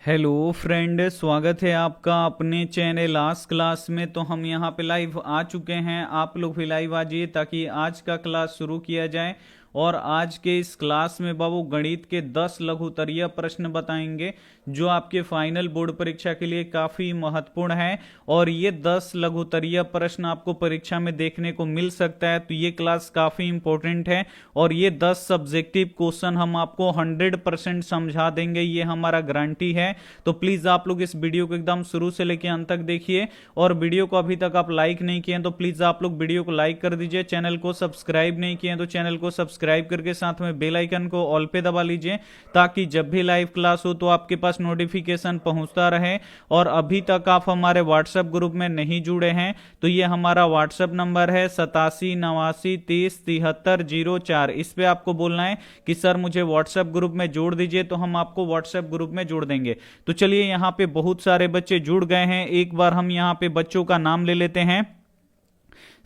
Hello friend, स्वागत है आपका अपने चैनल आज क्लास में। तो हम यहाँ पे लाइव आ चुके हैं। आप लोग भी लाइव आ जाइए ताकि आज का क्लास शुरू किया जाए। और आज के इस क्लास में बाबू गणित के 10 लघुत्तरीय प्रश्न बताएंगे जो आपके फाइनल बोर्ड परीक्षा के लिए काफी महत्वपूर्ण है। और ये 10 लघुत्तरीय प्रश्न आपको परीक्षा में देखने को मिल सकता है, तो ये क्लास काफी इंपॉर्टेंट है। और ये 10 सब्जेक्टिव क्वेश्चन हम आपको 100% समझा देंगे, ये हमारा गारंटी है। तो प्लीज आप लोग इस वीडियो को एकदम शुरू से लेकर अंत तक देखिए। और वीडियो को अभी तक आप लाइक नहीं किए तो प्लीज आप लोग वीडियो को लाइक कर दीजिए। चैनल को सब्सक्राइब नहीं किए तो चैनल को सब्सक्राइब करके साथ में बेल आइकन को ऑल पे दबा लीजिए ताकि जब भी लाइव क्लास हो तो आपके पास नोटिफिकेशन पहुंचता रहे। और अभी तक आप हमारे व्हाट्सएप ग्रुप में नहीं जुड़े हैं तो ये हमारा व्हाट्सएप नंबर है 8789307304। इस पे आपको बोलना है कि सर मुझे व्हाट्सएप ग्रुप में जोड़ दीजिए, तो हम आपको व्हाट्सएप ग्रुप में जोड़ देंगे। तो चलिए, यहाँ पे बहुत सारे बच्चे जुड़ गए हैं। एक बार हम यहाँ पे बच्चों का नाम ले लेते हैं।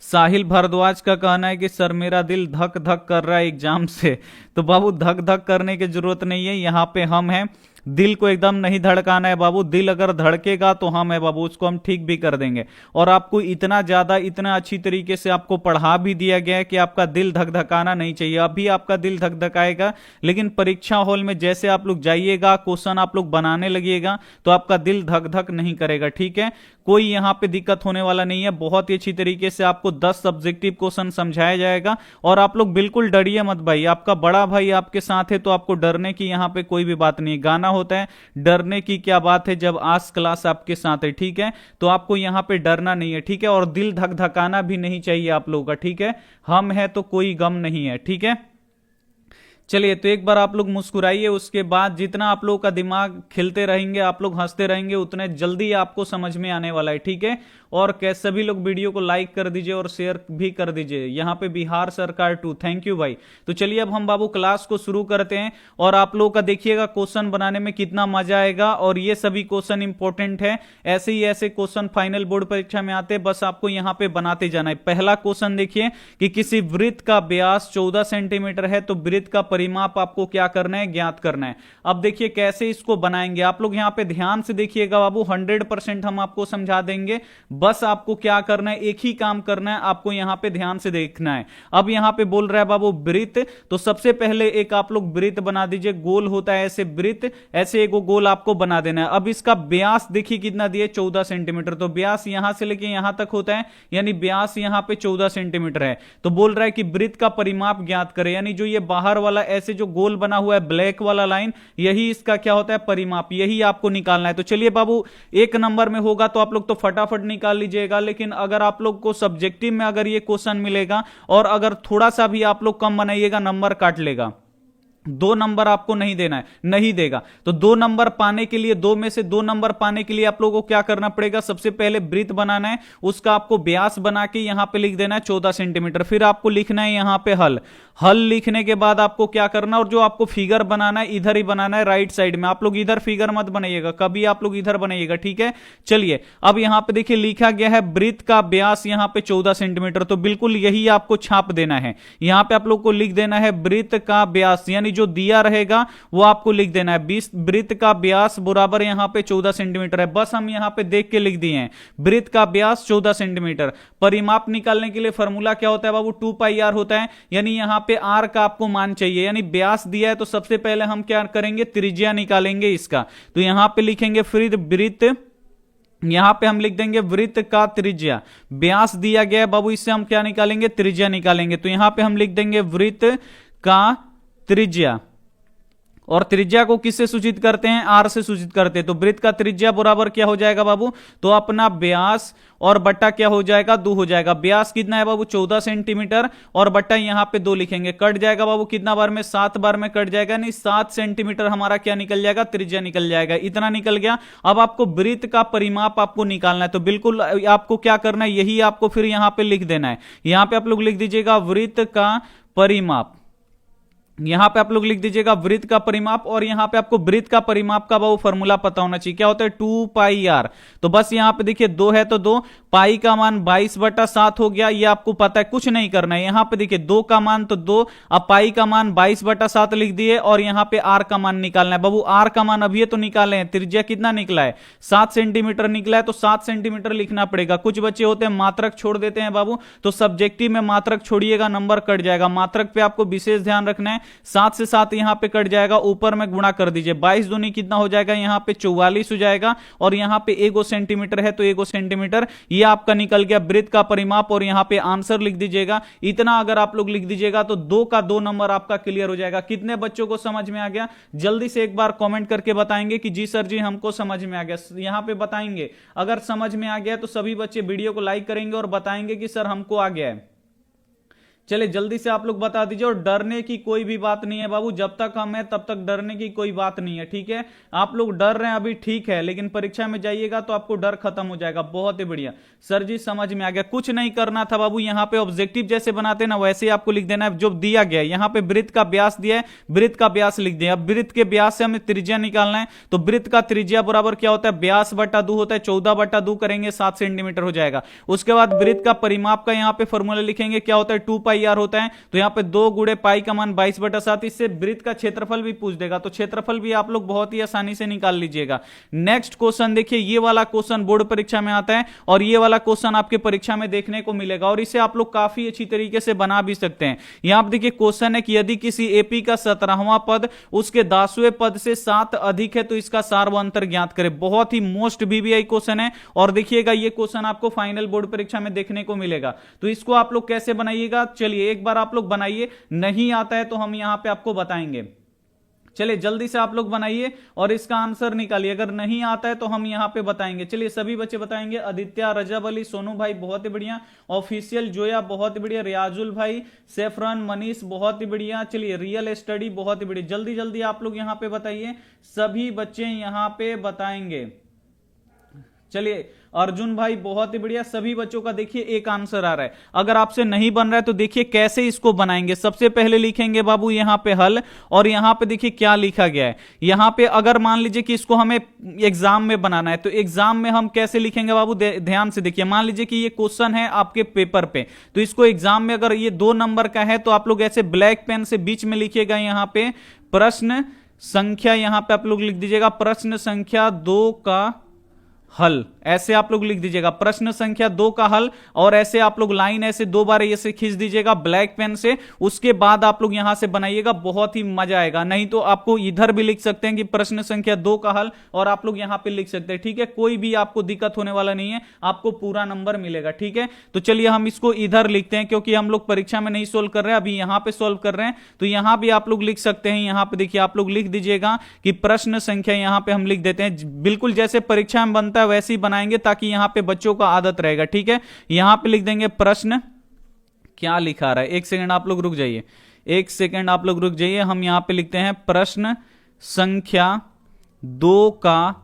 साहिल भारद्वाज का कहना है कि सर मेरा दिल धक धक कर रहा है एग्जाम से। तो बाबू धक धक करने की जरूरत नहीं है, यहाँ पे हम हैं। दिल को एकदम नहीं धड़काना है बाबू। दिल अगर धड़केगा तो हम है बाबू, उसको हम ठीक भी कर देंगे। और आपको इतना ज्यादा इतना अच्छी तरीके से आपको पढ़ा भी दिया गया है कि आपका दिल धक धकाना नहीं चाहिए। अभी आपका दिल धक धकाएगा, लेकिन परीक्षा हॉल में जैसे आप लोग जाइएगा, क्वेश्चन आप लोग बनाने लगिएगा तो आपका दिल धक धक नहीं करेगा। ठीक है, कोई यहाँ पे दिक्कत होने वाला नहीं है। बहुत ही अच्छी तरीके से आपको 10 सब्जेक्टिव क्वेश्चन समझाया जाएगा। और आप लोग बिल्कुल डरिए मत भाई, आपका बड़ा भाई आपके साथ है तो आपको डरने की यहाँ पे कोई भी बात नहीं है। गाना होता है डरने की क्या बात है जब आज क्लास आपके साथ है। ठीक है, तो आपको यहाँ पे डरना नहीं है। ठीक है, और दिल धक धकाना भी नहीं चाहिए आप लोगों का। ठीक है, हम है तो कोई गम नहीं है। ठीक है, चलिए तो एक बार आप लोग मुस्कुराइए। उसके बाद जितना आप लोगों का दिमाग खिलते रहेंगे, आप लोग हंसते रहेंगे, उतने जल्दी आपको समझ में आने वाला है। ठीक है, और कैसे सभी लोग वीडियो को लाइक कर दीजिए और शेयर भी कर दीजिए। यहाँ पे बिहार सरकार 2, थैंक यू भाई। तो चलिए अब हम बाबू क्लास को शुरू करते हैं। और आप लोगों का देखिएगा क्वेश्चन बनाने में कितना मजा आएगा। और ये सभी क्वेश्चन इंपॉर्टेंट है, ऐसे ही ऐसे क्वेश्चन फाइनल बोर्ड परीक्षा में आते हैं, बस आपको यहाँ पे बनाते जाना है। पहला क्वेश्चन देखिए कि किसी वृत्त का व्यास 14 सेंटीमीटर है तो वृत्त का परिमाप आपको क्या करना है, ज्ञात करना है। अब देखिए कैसे इसको बनाएंगे। आप लोग यहाँ पे ध्यान से देखिएगा बाबू, 100% हम आपको समझा देंगे। बस आपको क्या करना है, एक ही काम करना है, आपको यहां पे ध्यान से देखना है। अब यहां पे बोल रहा है बाबू वृत्त, तो सबसे पहले एक आप लोग वृत्त बना दीजिए। गोल होता है ऐसे वृत्त, ऐसे एक गोल आपको बना देना है। अब इसका व्यास देखिए कितना दिए, 14 सेंटीमीटर। तो व्यास यहां से लेके यहां तक होता है, यानी व्यास यहां पे 14 सेंटीमीटर है। तो बोल रहा है कि वृत्त का परिमाप ज्ञात करें, यानी जो ये बाहर वाला ऐसे जो गोल बना हुआ है ब्लैक वाला लाइन, यही इसका क्या होता है, परिमाप, यही आपको निकालना है। तो चलिए बाबू, एक नंबर में होगा तो आप लोग तो फटाफट निकाल लीजिएगा। लेकिन अगर आप लोग को सब्जेक्टिव में अगर ये क्वेश्चन मिलेगा और अगर थोड़ा सा भी आप लोग कम बनाइएगा, नंबर काट लेगा। 2 नंबर आपको नहीं देना है, नहीं देगा। तो 2 नंबर पाने के लिए, 2 में से 2 नंबर पाने के लिए आप लोगों को क्या करना पड़ेगा, सबसे पहले वृत्त बनाना है, उसका आपको व्यास बना के यहां पे लिख देना है 14 सेंटीमीटर। फिर आपको लिखना है यहां पे हल। हल लिखने के बाद आपको क्या करना, और जो आपको फिगर बनाना है इधर ही बनाना है, राइट साइड में। आप लोग इधर फिगर मत बनाइएगा, कभी आप लोग इधर बनाइएगा। ठीक है, चलिए अब यहां पे देखिए लिखा गया है वृत्त का व्यास यहां पे 14 सेंटीमीटर, तो बिल्कुल यही आपको छाप देना है। यहां पे आप लोग को लिख देना है वृत्त का व्यास, यानी जो दिया रहेगा वो आपको लिख देना है। 20 वृत्त का व्यास बराबर यहां पे 14 सेंटीमीटर है। बस हम यहां पे देख के लिख दिए हैं वृत्त का व्यास 14 सेंटीमीटर। परिमाप निकालने के लिए फॉर्मूला क्या होता है बाबू, 2πr होता है, यानी यहां पे r का आपको मान चाहिए। यानी व्यास दिया है तो सबसे पहले हम क्या करेंगे, त्रिज्या निकालेंगे इसका। तो यहां पे लिखेंगे फिर वृत्त, यहां पे हम लिख देंगे वृत्त का त्रिज्या। व्यास दिया गया है बाबू, इससे हम क्या निकालेंगे, त्रिज्या निकालेंगे। तो यहां पे हम लिख देंगे वृत्त का त्रिज्या। और त्रिज्या को किससे सूचित करते हैं, आर से सूचित करते हैं। तो वृत्त का त्रिज्या बराबर क्या हो जाएगा बाबू, तो अपना व्यास और बट्टा क्या हो जाएगा, 2 हो जाएगा। व्यास कितना है बाबू, 14 सेंटीमीटर, और बट्टा यहां पे 2 लिखेंगे। कट जाएगा बाबू कितना बार में, 7 बार में कट जाएगा, नहीं 7 सेंटीमीटर हमारा क्या निकल जाएगा, त्रिज्या निकल जाएगा। इतना निकल गया। अब आपको वृत्त का परिमाप आपको निकालना है, तो बिल्कुल आपको क्या करना है, यही आपको फिर यहां पे लिख देना है। यहां पे आप लोग लिख दीजिएगा वृत्त का परिमाप। यहां पे आप लोग लिख दीजिएगा वृत्त का परिमाप, और यहां पे आपको वृत्त का परिमाप का वो फॉर्मूला पता होना चाहिए, क्या होता है 2 पाई आर। तो बस यहां पे देखिए 2 है तो 2, पाई का मान 22/7 हो गया, ये आपको पता है, कुछ नहीं करना है। यहां पे देखिए 2 का मान तो 2, अब पाई का मान 22/7 लिख दिए, और यहां पे आर का मान निकालना है। बाबू आर का मान अभी तो निकाले हैं, त्रिज्या कितना निकला है 7 सेंटीमीटर निकला है, तो 7 सेंटीमीटर लिखना पड़ेगा। कुछ बच्चे होते हैं मात्रक छोड़ देते हैं बाबू, तो सब्जेक्टिव में मात्रक छोड़िएगा, नंबर कट जाएगा। मात्रक पे आपको विशेष ध्यान रखना है। 7 से 7 यहां पे कट जाएगा, ऊपर में गुणा कर दीजिए, 22 दूनी कितना हो जाएगा, यहां पे 44 हो जाएगा, और यहां पे 1 सेंटीमीटर है तो 1 सेंटीमीटर, ये आपका निकल गया वृत्त का परिमाप। और यहां पे आंसर लिख दीजिएगा इतना। अगर आप लोग लिख दीजिएगा तो 2 का 2 नंबर आपका क्लियर हो जाएगा। कितने बच्चों को समझ में आ गया, जल्दी से एक बार कमेंट करके बताएंगे कि जी सर जी हमको समझ में आ गया, यहां पे बताएंगे। अगर समझ में आ गया तो सभी बच्चे वीडियो को लाइक करेंगे और बताएंगे कि सर हमको आ गया है। चलिए जल्दी से आप लोग बता दीजिए, और डरने की कोई भी बात नहीं है बाबू, जब तक हम हैं तब तक डरने की कोई बात नहीं है, ठीक है। आप लोग डर रहे हैं अभी, ठीक है, लेकिन परीक्षा में जाइएगा तो आपको डर खत्म हो जाएगा। बहुत ही बढ़िया सर जी, समझ में आ गया। कुछ नहीं करना था बाबू, यहाँ पे ऑब्जेक्टिव जैसे बनाते ना वैसे आपको लिख देना है जो दिया गया है। यहाँ पे वृत्त का व्यास दिया है, वृत्त का व्यास लिख दिया। अब वृत्त के व्यास से हमें त्रिज्या निकालना है, तो वृत्त का त्रिज्या बराबर क्या होता है, व्यास बटा 2 होता है, 14/2 करेंगे 7 सेंटीमीटर हो जाएगा। उसके बाद वृत्त का परिमाप का यहाँ पे फॉर्मूला लिखेंगे, क्या होता है 2 पाई आर होता है, तो यहाँ पे 2 गुणे पाई का मान 22/7। इससे वृत्त का क्षेत्रफल भी पूछ देगा, तो क्षेत्रफल भी आप लोग बहुत ही आसानी से निकाल लीजिएगा। नेक्स्ट क्वेश्चन देखिए, ये वाला क्वेश्चन बोर्ड परीक्षा में आता है, और ये वाला क्वेश्चन आपके परीक्षा में देखने को मिलेगा, और इसे आप लोग काफी अच्छी तरीके से बना भी सकते हैं। यहां पर देखिए क्वेश्चन है कि यदि किसी एपी का 17वां पद उसके 10वें पद से 7 अधिक है तो इसका सार्वअंतर ज्ञात करें। बहुत ही मोस्ट वीवीआई क्वेश्चन है, और देखिएगा ये क्वेश्चन आपको फाइनल बोर्ड परीक्षा में देखने को मिलेगा। तो इसको आप लोग कैसे बनाइएगा, चलिए एक बार आप लोग बनाइए, नहीं आता है तो हम यहां पे आपको बताएंगे। चलिए जल्दी से आप लोग बनाइए और इसका आंसर निकालिए, अगर नहीं आता है तो हम यहां पे बताएंगे। चलिए सभी बच्चे बताएंगे, आदित्य, रजब अली, सोनू भाई बहुत ही बढ़िया, ऑफिशियल जोया बहुत ही बढ़िया, रियाजुल भाई, सेफरन, मनीष बहुत ही बढ़िया, चलिए रियल स्टडी बहुत ही बढ़िया। जल्दी जल्दी आप लोग यहां पे बताइए, सभी बच्चे यहां पे बताएंगे। चलिए अर्जुन भाई बहुत ही बढ़िया, सभी बच्चों का देखिए एक आंसर आ रहा है। अगर आपसे नहीं बन रहा है तो देखिए कैसे इसको बनाएंगे। सबसे पहले लिखेंगे बाबू यहां पे हल, और यहां पे देखिए क्या लिखा गया है। यहां पे अगर मान लीजिए कि इसको हमें एग्जाम में बनाना है, तो एग्जाम में हम कैसे लिखेंगे बाबू, ध्यान से देखिए। मान लीजिए कि ये क्वेश्चन है आपके पेपर पे, तो इसको एग्जाम में अगर ये 2 नंबर का है तो आप लोग ऐसे ब्लैक पेन से बीच में लिखिएगा, यहां पे प्रश्न संख्या, यहां पे आप लोग लिख दीजिएगा प्रश्न संख्या 2 का हल, ऐसे आप लोग लिख दीजिएगा प्रश्न संख्या 2 का हल, और ऐसे आप लोग लाइन ऐसे 2 बार ऐसे खींच दीजिएगा ब्लैक पेन से। उसके बाद आप लोग यहां से बनाइएगा, बहुत ही मजा आएगा। नहीं तो आपको इधर भी लिख सकते हैं कि प्रश्न संख्या 2 का हल, और आप लोग यहां पे लिख सकते हैं, ठीक है। कोई भी आपको दिक्कत होने वाला नहीं है, आपको पूरा नंबर मिलेगा, ठीक है। तो चलिए हम इसको इधर लिखते हैं, क्योंकि हम लोग परीक्षा में नहीं सोल्व कर रहे हैं, अभी यहां पे सोल्व कर रहे हैं। तो यहां भी आप लोग लिख सकते हैं, यहां पे देखिए आप लोग लिख दीजिएगा कि प्रश्न संख्या, यहां पे हम लिख देते हैं बिल्कुल जैसे परीक्षा में बनता है वैसे ही बनाएंगे, ताकि यहां पे बच्चों को आदत रहेगा, ठीक है। यहां पे लिख देंगे प्रश्न, क्या लिखा रहा है, एक सेकंड आप लोग रुक जाइए, एक सेकंड आप लोग रुक जाइए। हम यहां पे लिखते हैं प्रश्न संख्या 2 का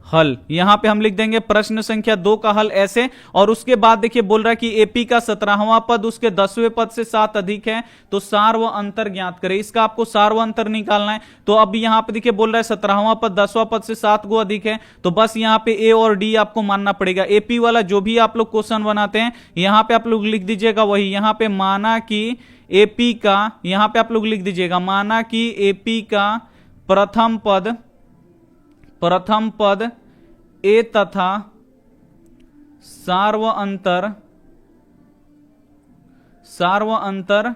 हल, यहां पे हम लिख देंगे प्रश्न संख्या 2 का हल ऐसे। और उसके बाद देखिए बोल रहा है कि एपी का 17वां पद उसके 10वें पद से 7 अधिक है तो सार व अंतर ज्ञात करें। इसका आपको सार व अंतर निकालना है। तो अब यहां पे देखिए बोल रहा है 17वां पद 10वां पद से 7 गो अधिक है, तो बस यहां पे ए और डी आपको मानना पड़ेगा। एपी वाला जो भी आप लोग क्वेश्चन बनाते हैं यहां पे आप लोग लिख दीजिएगा वही, यहां पे माना कि एपी का, यहां पे आप लोग लिख दीजिएगा माना कि एपी का प्रथम पद ए तथा सार व अंतर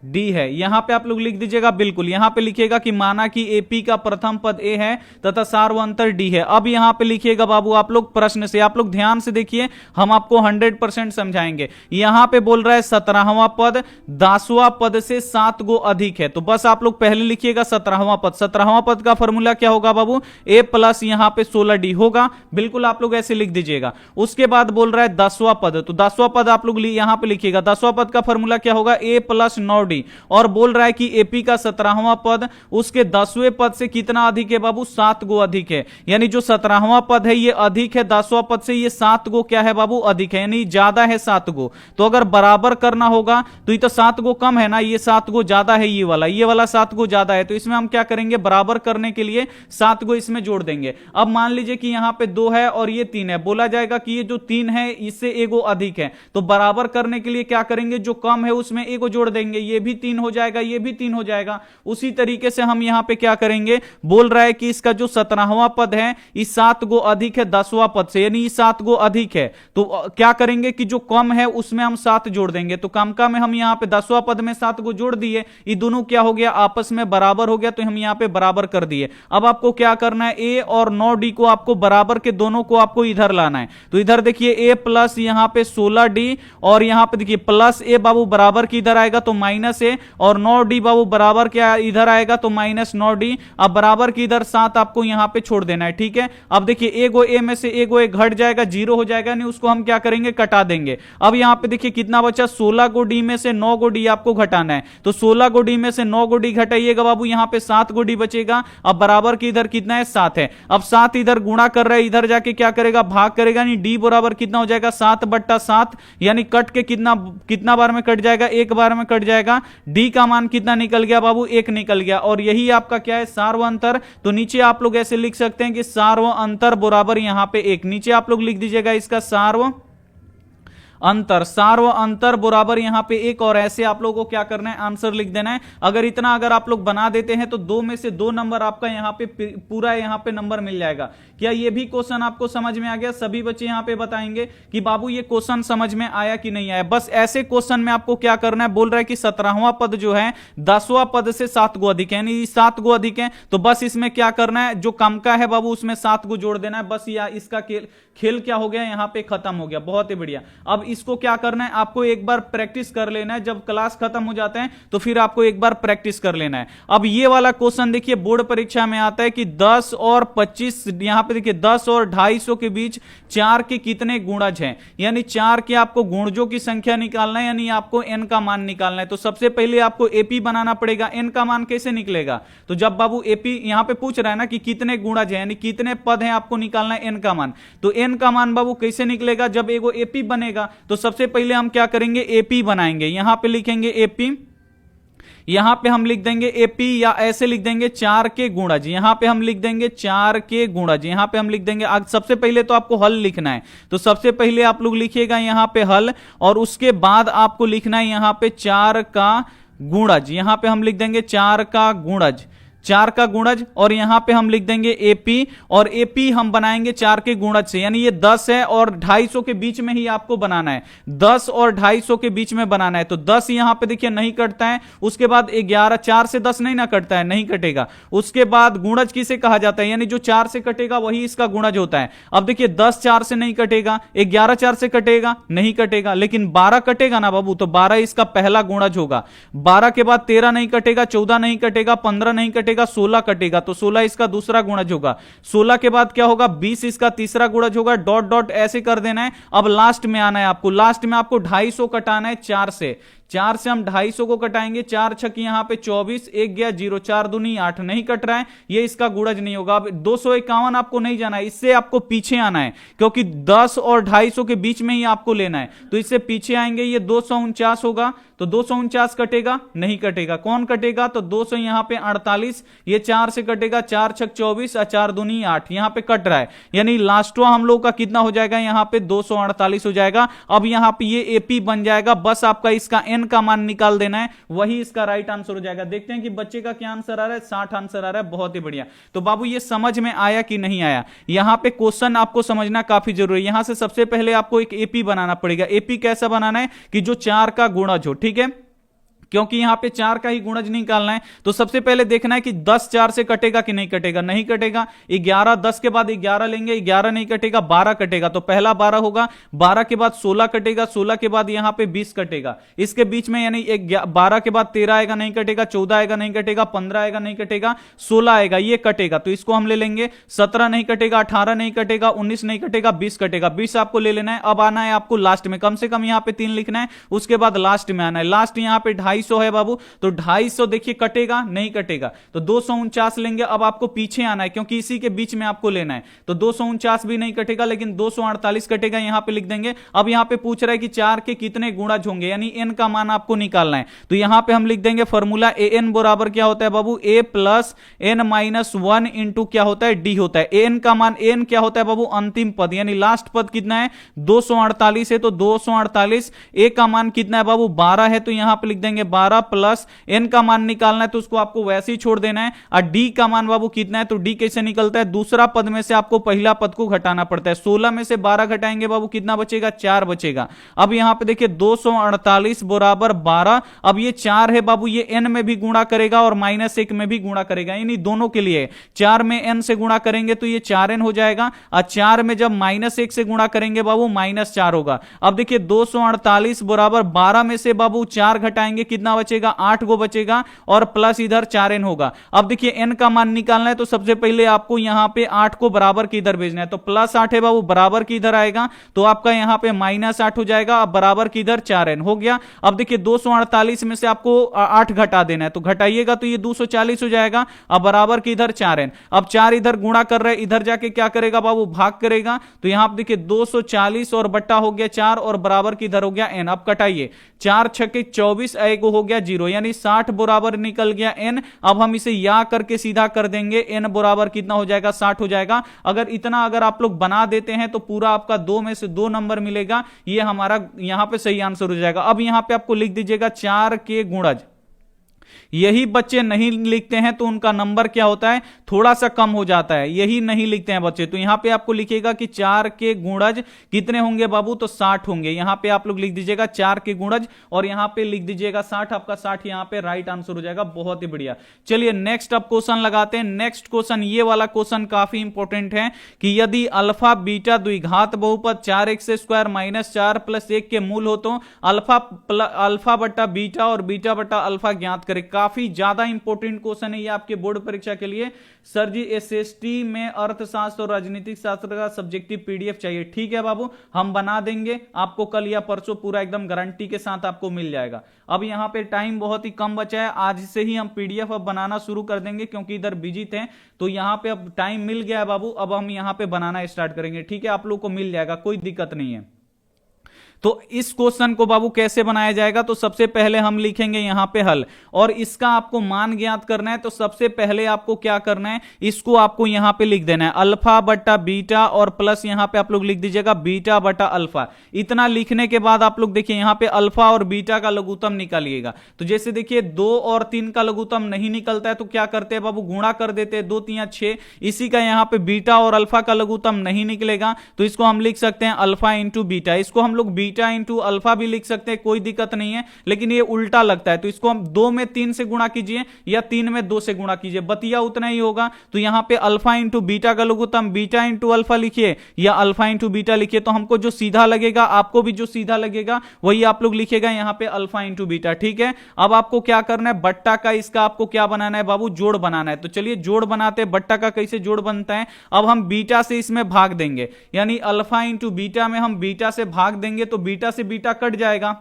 डी है। यहां पे आप लोग लिख दीजिएगा, बिल्कुल यहां पे लिखिएगा कि माना कि एपी का प्रथम पद ए है तथा सार व अंतर डी है। अब यहां पे लिखिएगा बाबू आप लोग प्रश्न से, आप लोग ध्यान से देखिए, हम आपको 100% समझाएंगे। यहां पे बोल रहा है 17वां पद 10वां पद से 7 गो अधिक है, तो बस आप लोग पहले लिखिएगा 17वां पद। 17वां पद का फॉर्मूला क्या होगा बाबू, ए प्लस यहां पे 16 डी होगा, बिल्कुल आप लोग ऐसे लिख दीजिएगा। उसके बाद बोल रहा है 10वां पद, तो 10वां पद आप लोग यहां पे लिखिएगा, 10वां पद का फॉर्मूला क्या होगा, ए प्लस 9 डी। डी, और बोल रहा है कि एपी का 17वां पद उसके 10वें पद से कितना अधिक है बाबू, 7 गो अधिक है। यानी जो 17वां पद है ये अधिक है 10वां पद से, ये 7 गो क्या है बाबू, अधिक है, यानी ज्यादा है 7 गो। तो अगर बराबर करना होगा तो ये तो 7 गो कम है ना, ये 7 गो ज्यादा है, ये वाला 7 गो ज्यादा है। तो इसमें हम क्या करेंगे, बराबर करने के लिए 7 गो इसमें जोड़ देंगे। अब मान लीजिए कि यहां पे 2 है और ये 3 है, बोला जाएगा कि ये जो 3 है इससे एगो अधिक है, तो बराबर करने के लिए क्या करेंगे, जो कम है उसमें एगो जोड़ देंगे, ये भी 3 हो जाएगा, ये भी 3 हो जाएगा। उसी तरीके से हम यहां पे क्या करेंगे, बोल रहा है कि इसका जो 17वां पद है इस 7 गो अधिक है 10वां पद से, यानी 7 गो अधिक है। तो क्या करेंगे कि जो कम है उसमें हम 7 जोड़ देंगे। तो कम का में हम यहां पे 10वां पद में 7 गो जोड़ दिए, ये दोनों क्या हो गया, आपस में बराबर हो गया, तो हम यहां पे बराबर कर दिए। अब आपको क्या करना है, ए और 9d को आपको बराबर के दोनों को आपको इधर लाना है। तो इधर देखिए ए प्लस यहां पे 16d और यहां पे देखिए प्लस ए बाबू बराबर की इधर आएगा तो माइनस ए, और 9d बाबू बराबर क्या इधर आएगा तो माइनस 9d। अब बराबर की इधर 7 आपको यहां पे छोड़ देना है, ठीक है। अब देखिए एगो ए में से एगो ए घट जाएगा, 0 हो जाएगा, नहीं उसको हम क्या करेंगे, कटा देंगे। अब यहां पे देखिए कितना बचा, 16 गो डी में से 9 गो डी आपको घटाना है। तो 16 गो डी में से 9 गो डी घटाइएगा बाबू, यहां पे 7 गो डी बचेगा। अब बराबर की इधर कितना है, 7 है। अब 7 इधर गुणा कर रहा है, इधर जाके क्या करेगा, भाग करेगा, नहीं डी बराबर कितना हो जाएगा, 7/7, यानी कट के कितना बार में कट जाएगा, एक बार में कट जाएगा। डी का मान कितना निकल गया बाबू, 1 निकल गया। और यही आपका क्या है, सार्व अंतर। तो नीचे आप लोग ऐसे लिख सकते हैं कि सार्व अंतर बराबर यहां पे 1, नीचे आप लोग लिख दीजिएगा इसका सार्व अंतर बराबर यहां पे 1। और ऐसे आप लोगों को क्या करना है, आंसर लिख देना है। अगर आप लोग बना देते हैं तो 2 में से 2 नंबर आपका यहां पे पूरा यहां पे नंबर मिल जाएगा। क्या ये भी क्वेश्चन आपको समझ में आ गया? सभी बच्चे यहां पे बताएंगे कि बाबू ये क्वेश्चन समझ में आया कि नहीं आया। बस ऐसे क्वेश्चन में आपको क्या करना है, बोल रहा है कि 17वां पद जो है 10वां पद से 7 गो अधिक है, यानी 7 गो अधिक है। तो बस इसमें क्या करना है, जो कम का है बाबू उसमें 7 गो जोड़ देना है। बस या इसका खेल क्या हो गया, यहां पे खत्म हो गया। बहुत ही बढ़िया। अब इसको क्या करना है, आपको एक बार प्रैक्टिस कर लेना है। जब क्लास खत्म हो जाते हैं तो फिर आपको एक बार प्रैक्टिस कर लेना है। अब ये वाला क्वेश्चन देखिए बोर्ड परीक्षा में आता है कि 10 और 25, यहां पे देखिए 10 और 250 के बीच 4 के कितने गुणज हैं, यानी 4 के आपको गुणजों की संख्या निकालना है, यानी आपको n का मान निकालना है। तो सबसे पहले आपको एपी बनाना पड़ेगा। n का मान कैसे निकलेगा, तो जब बाबू एपी यहां पे पूछ रहा है ना कि कितने गुणज है, यानी कितने पद हैं, आपको निकालना है n का मान। तो n का मान बाबू कैसे निकलेगा, जब एगो एपी बनेगा तो सबसे पहले हम क्या करेंगे, एपी बनाएंगे। यहां पे लिखेंगे एपी, यहां पे हम लिख देंगे एपी, या ऐसे लिख देंगे 4 के गुणज। यहां पे हम लिख देंगे 4 के गुणज, यहां पे हम लिख देंगे। सबसे पहले तो आपको हल लिखना है, तो सबसे पहले आप लोग लिखिएगा यहां पे हल, और उसके बाद आपको लिखना है यहां पे 4 का गुणज। यहां पे हम लिख देंगे 4 का गुणज, 4 का गुणज, और यहां पे हम लिख देंगे एपी, और एपी हम बनाएंगे 4 के गुणज से, यानी ये 10 है और 250 के बीच में ही आपको बनाना है। 10 और 250 के बीच में बनाना है। तो 10 यहां पे देखिए नहीं कटता है, उसके बाद 11, 4 से 10 नहीं ना कटता है, नहीं कटेगा। उसके बाद गुणज किसे कहा जाता है, यानी जो 4 से कटेगा वही इसका गुणज होता है। अब देखिए 10 4 से नहीं कटेगा, 11 4 से कटेगा, नहीं कटेगा, लेकिन 12 कटेगा ना बाबू, तो 12 इसका पहला गुणज होगा। 12 के बाद 13 नहीं कटेगा, 14 नहीं कटेगा, 15 नहीं कटेगा, 16 कटेगा, तो 16 इसका दूसरा गुणज होगा। 16 के बाद क्या होगा, 20 इसका तीसरा गुणज होगा। डॉट डॉट ऐसे कर देना है। अब लास्ट में आना है आपको, लास्ट में आपको 250 कटाना है 4 से। 4 से हम 250 को कटाएंगे, 4 छक यहां पे 24, 1 गया 0, 4 दूनी 8, नहीं कट रहा है, ये इसका गुणज नहीं होगा। अब 251 आपको नहीं जाना है, इससे आपको पीछे आना है, क्योंकि 10 और 250 के बीच में ही आपको लेना है। तो इससे पीछे आएंगे, ये 249 होगा, तो 249 कटेगा, नहीं कटेगा। कौन कटेगा, तो 200 यहां पे 48, ये 4 से कटेगा, 4 छक 24 और 4 दूनी 8, यहां पे कट रहा है, यानी लास्टवा हम लोग का कितना हो जाएगा, यहां पे 248 हो जाएगा। अब यहां पे ये एपी बन जाएगा। बस आपका इसका n का मान निकाल देना है, वही इसका राइट आंसर हो जाएगा। देखते हैं कि बच्चे का क्या आंसर आ रहा है, 60 आंसर आ रहा है। बहुत ही बढ़िया। तो बाबू ये समझ में आया कि नहीं आया, यहां पे क्वेश्चन आपको समझना काफी जरूरी है। यहां से सबसे पहले आपको एक एपी बनाना पड़ेगा। एपी कैसा बनाना है, कि जो 4 का गुणज हो, ठीक है, क्योंकि यहां पे 4 का ही गुणज निकालना है। तो सबसे पहले देखना है कि 10 4 से कटेगा कि नहीं कटेगा, नहीं कटेगा। 11, 10 के बाद 11 लेंगे, 11 नहीं कटेगा, 12 कटेगा, तो पहला 12 होगा। 12 के बाद 16 कटेगा, 16 के बाद यहां पे 20 कटेगा, इसके बीच में, यानी 12 के बाद 13 आएगा, नहीं कटेगा, 14 आएगा, नहीं कटेगा, 15 आएगा, नहीं कटेगा, 16 आएगा, ये कटेगा, तो इसको हम ले लेंगे। 17 नहीं कटेगा, 18 नहीं कटेगा, 19 नहीं कटेगा, 20 कटेगा, 20 आपको ले लेना है। अब आना है आपको लास्ट में, कम से कम यहां पे 3 लिखना है, उसके बाद लास्ट में आना है। लास्ट यहां पे 250 250 है बाबू, तो 250 देखिए कटेगा नहीं कटेगा, तो 249 लेंगे। अब आपको पीछे आना है क्योंकि इसी के बीच में आपको लेना है, तो 249 भी नहीं कटेगा लेकिन 248 कटेगा, यहां पे लिख देंगे। अब यहां पे पूछ रहा है कि 4 के कितने गुणज होंगे, यानी n का मान आपको निकालना है, तो यहां पे हम लिख देंगे फॉर्मूला an बराबर क्या होता है बाबू, a plus n minus 1 into क्या होता है, d होता है। an का मान n क्या होता है बाबू, अंतिम पद यानी लास्ट पद कितना है, 248 है, तो 248 a का मान कितना है बाबू, 12 है, तो यहां पे लिख देंगे 12 प्लस n का मान निकालना है तो उसको आपको वैसे ही छोड़ देना है। और d का मान बाबू कितना है, तो d कैसे निकलता है, दूसरा पद में से आपको पहला पद को घटाना पड़ता है। 16 में से 12 घटाएंगे बाबू कितना बचेगा, 4 बचेगा। अब यहां पे देखिए 248 बराबर 12, अब ये 4 है बाबू, ये n में भी गुणा करेगा और -1 में भी गुणा करेगा, यानी दोनों के लिए 4 में n से गुणा करेंगे तो ये 4n हो जाएगा, और 4 में जब -1 से गुणा करेंगे बाबू -4 होगा। अब देखिए 248 बराबर 12 में से बाबू 4 घटाएंगे कितना बचेगा, 8 गो बचेगा, और प्लस इधर 4n होगा। अब देखिए n का मान निकालना है तो सबसे पहले आपको यहां पे 8 को बराबर की इधर भेजना है, तो +8 है बाबू, बराबर की इधर आएगा तो आपका यहां पे -8 हो जाएगा, अब बराबर की इधर 4n हो गया। अब देखिए 248 में से आपको 8 घटा देना है, तो घटाइएगा तो ये 240 हो जाएगा, अब बराबर की इधर 4n। अब 4 इधर गुणा कर रहे, इधर जाके क्या करेगा बाबू, भाग करेगा, तो यहां पे देखिए 240 और बट्टा हो गया 4 और बराबर की इधर हो गया n। अब कटाइए, 4 छक्के 24, एगो हो गया 0, यानी 60 बराबर निकल गया n। अब हम इसे या करके सीधा कर देंगे, n बराबर कितना हो जाएगा, 60 हो जाएगा। अगर आप लोग बना देते हैं तो पूरा आपका 2 में से 2 नंबर मिलेगा, ये हमारा यहां पे सही आंसर हो जाएगा। अब यहां पे आपको लिख दीजिएगा 4 के गुणज। यही बच्चे नहीं लिखते हैं तो उनका नंबर क्या होता है, थोड़ा सा कम हो जाता है, यही नहीं लिखते हैं बच्चे, तो यहां पे आपको लिखेगा कि 4 के गुणज कितने होंगे बाबू, तो 60 होंगे। यहां पे आप लोग लिख दीजिएगा 4 के गुणज और यहां पे लिख दीजिएगा 60, आपका 60 यहां पे राइट आंसर हो जाएगा। बहुत ही बढ़िया। चलिए नेक्स्ट अब क्वेश्चन लगाते हैं। नेक्स्ट क्वेश्चन, ये वाला क्वेश्चन काफी इंपॉर्टेंट है कि यदि अल्फा बीटा द्विघात बहुपद 4x² - 4 + 1 के मूल हो तो अल्फा बट्टा बीटा और बीटा बट्टा अल्फा ज्ञात करें। काफी ज्यादा इंपॉर्टेंट क्वेश्चन है ये आपके बोर्ड परीक्षा के लिए। सर जी एसएसटी में अर्थशास्त्र और राजनीतिक शास्त्र का सब्जेक्टिव पीडीएफ चाहिए। ठीक है बाबू, हम बना देंगे, आपको कल या परसों पूरा एकदम गारंटी के साथ आपको मिल जाएगा। अब यहां पे टाइम बहुत ही कम बचा है, आज से ही हम पीडीएफ अब बनाना शुरू कर देंगे क्योंकि इधर बिजी थे, तो यहां पे अब टाइम मिल गया है बाबू, अब हम यहां पे बनाना स्टार्ट करेंगे। ठीक है, आप लोग को मिल जाएगा, कोई दिक्कत नहीं है। तो इस क्वेश्चन को बाबू कैसे बनाया जाएगा, तो सबसे पहले हम लिखेंगे यहां पे हल, और इसका आपको मान ज्ञात करना है। तो सबसे पहले आपको क्या करना है, इसको आपको यहां पे लिख देना है अल्फा बटा बीटा और प्लस यहां पे आप लोग लिख दीजिएगा बीटा बटा अल्फा। इतना लिखने के बाद आप लोग देखिए यहां पे अल्फा और बीटा का लघुत्तम निकालिएगा। तो जैसे देखिए 2 और 3 का लघुत्तम नहीं निकलता है तो क्या करते हैं बाबू, गुणा कर देते हैं, 2 3 6। इसी का यहां पे बीटा और अल्फा का लघुत्तम नहीं निकलेगा तो इसको हम लिख सकते हैं अल्फा इंटू बीटा। इसको हम लोग बीटा इंटू अल्फा भी लिख सकते हैं, कोई दिक्कत नहीं है, लेकिन ये उल्टा लगता है तो इसको हम 2 में 3 से गुणा कीजिए या 3 में 2 से गुणा कीजिए, बतिया उतना ही होगा। तो यहां पे अल्फा इंटू बीटा का लघुत्तम बीटा इंटू अल्फा लिखिए या अल्फा इंटू बीटा लिखिए, तो हमको जो सीधा लगेगा, आपको भी जो सीधा लगेगा वही आप लोग लिखेगा यहां पे अल्फा इंटू बीटा। ठीक है, अब आपको क्या करना है, बट्टा का इसका आपको क्या बनाना है बाबू, जोड़ बनाना है। तो चलिए जोड़ बनाते हैं, बट्टा का कैसे जोड़ बनता है। अब हम बीटा से इसमें भाग देंगे, यानी अल्फा इंटू बीटा में हम बीटा से भाग देंगे तो बीटा से बीटा कट जाएगा,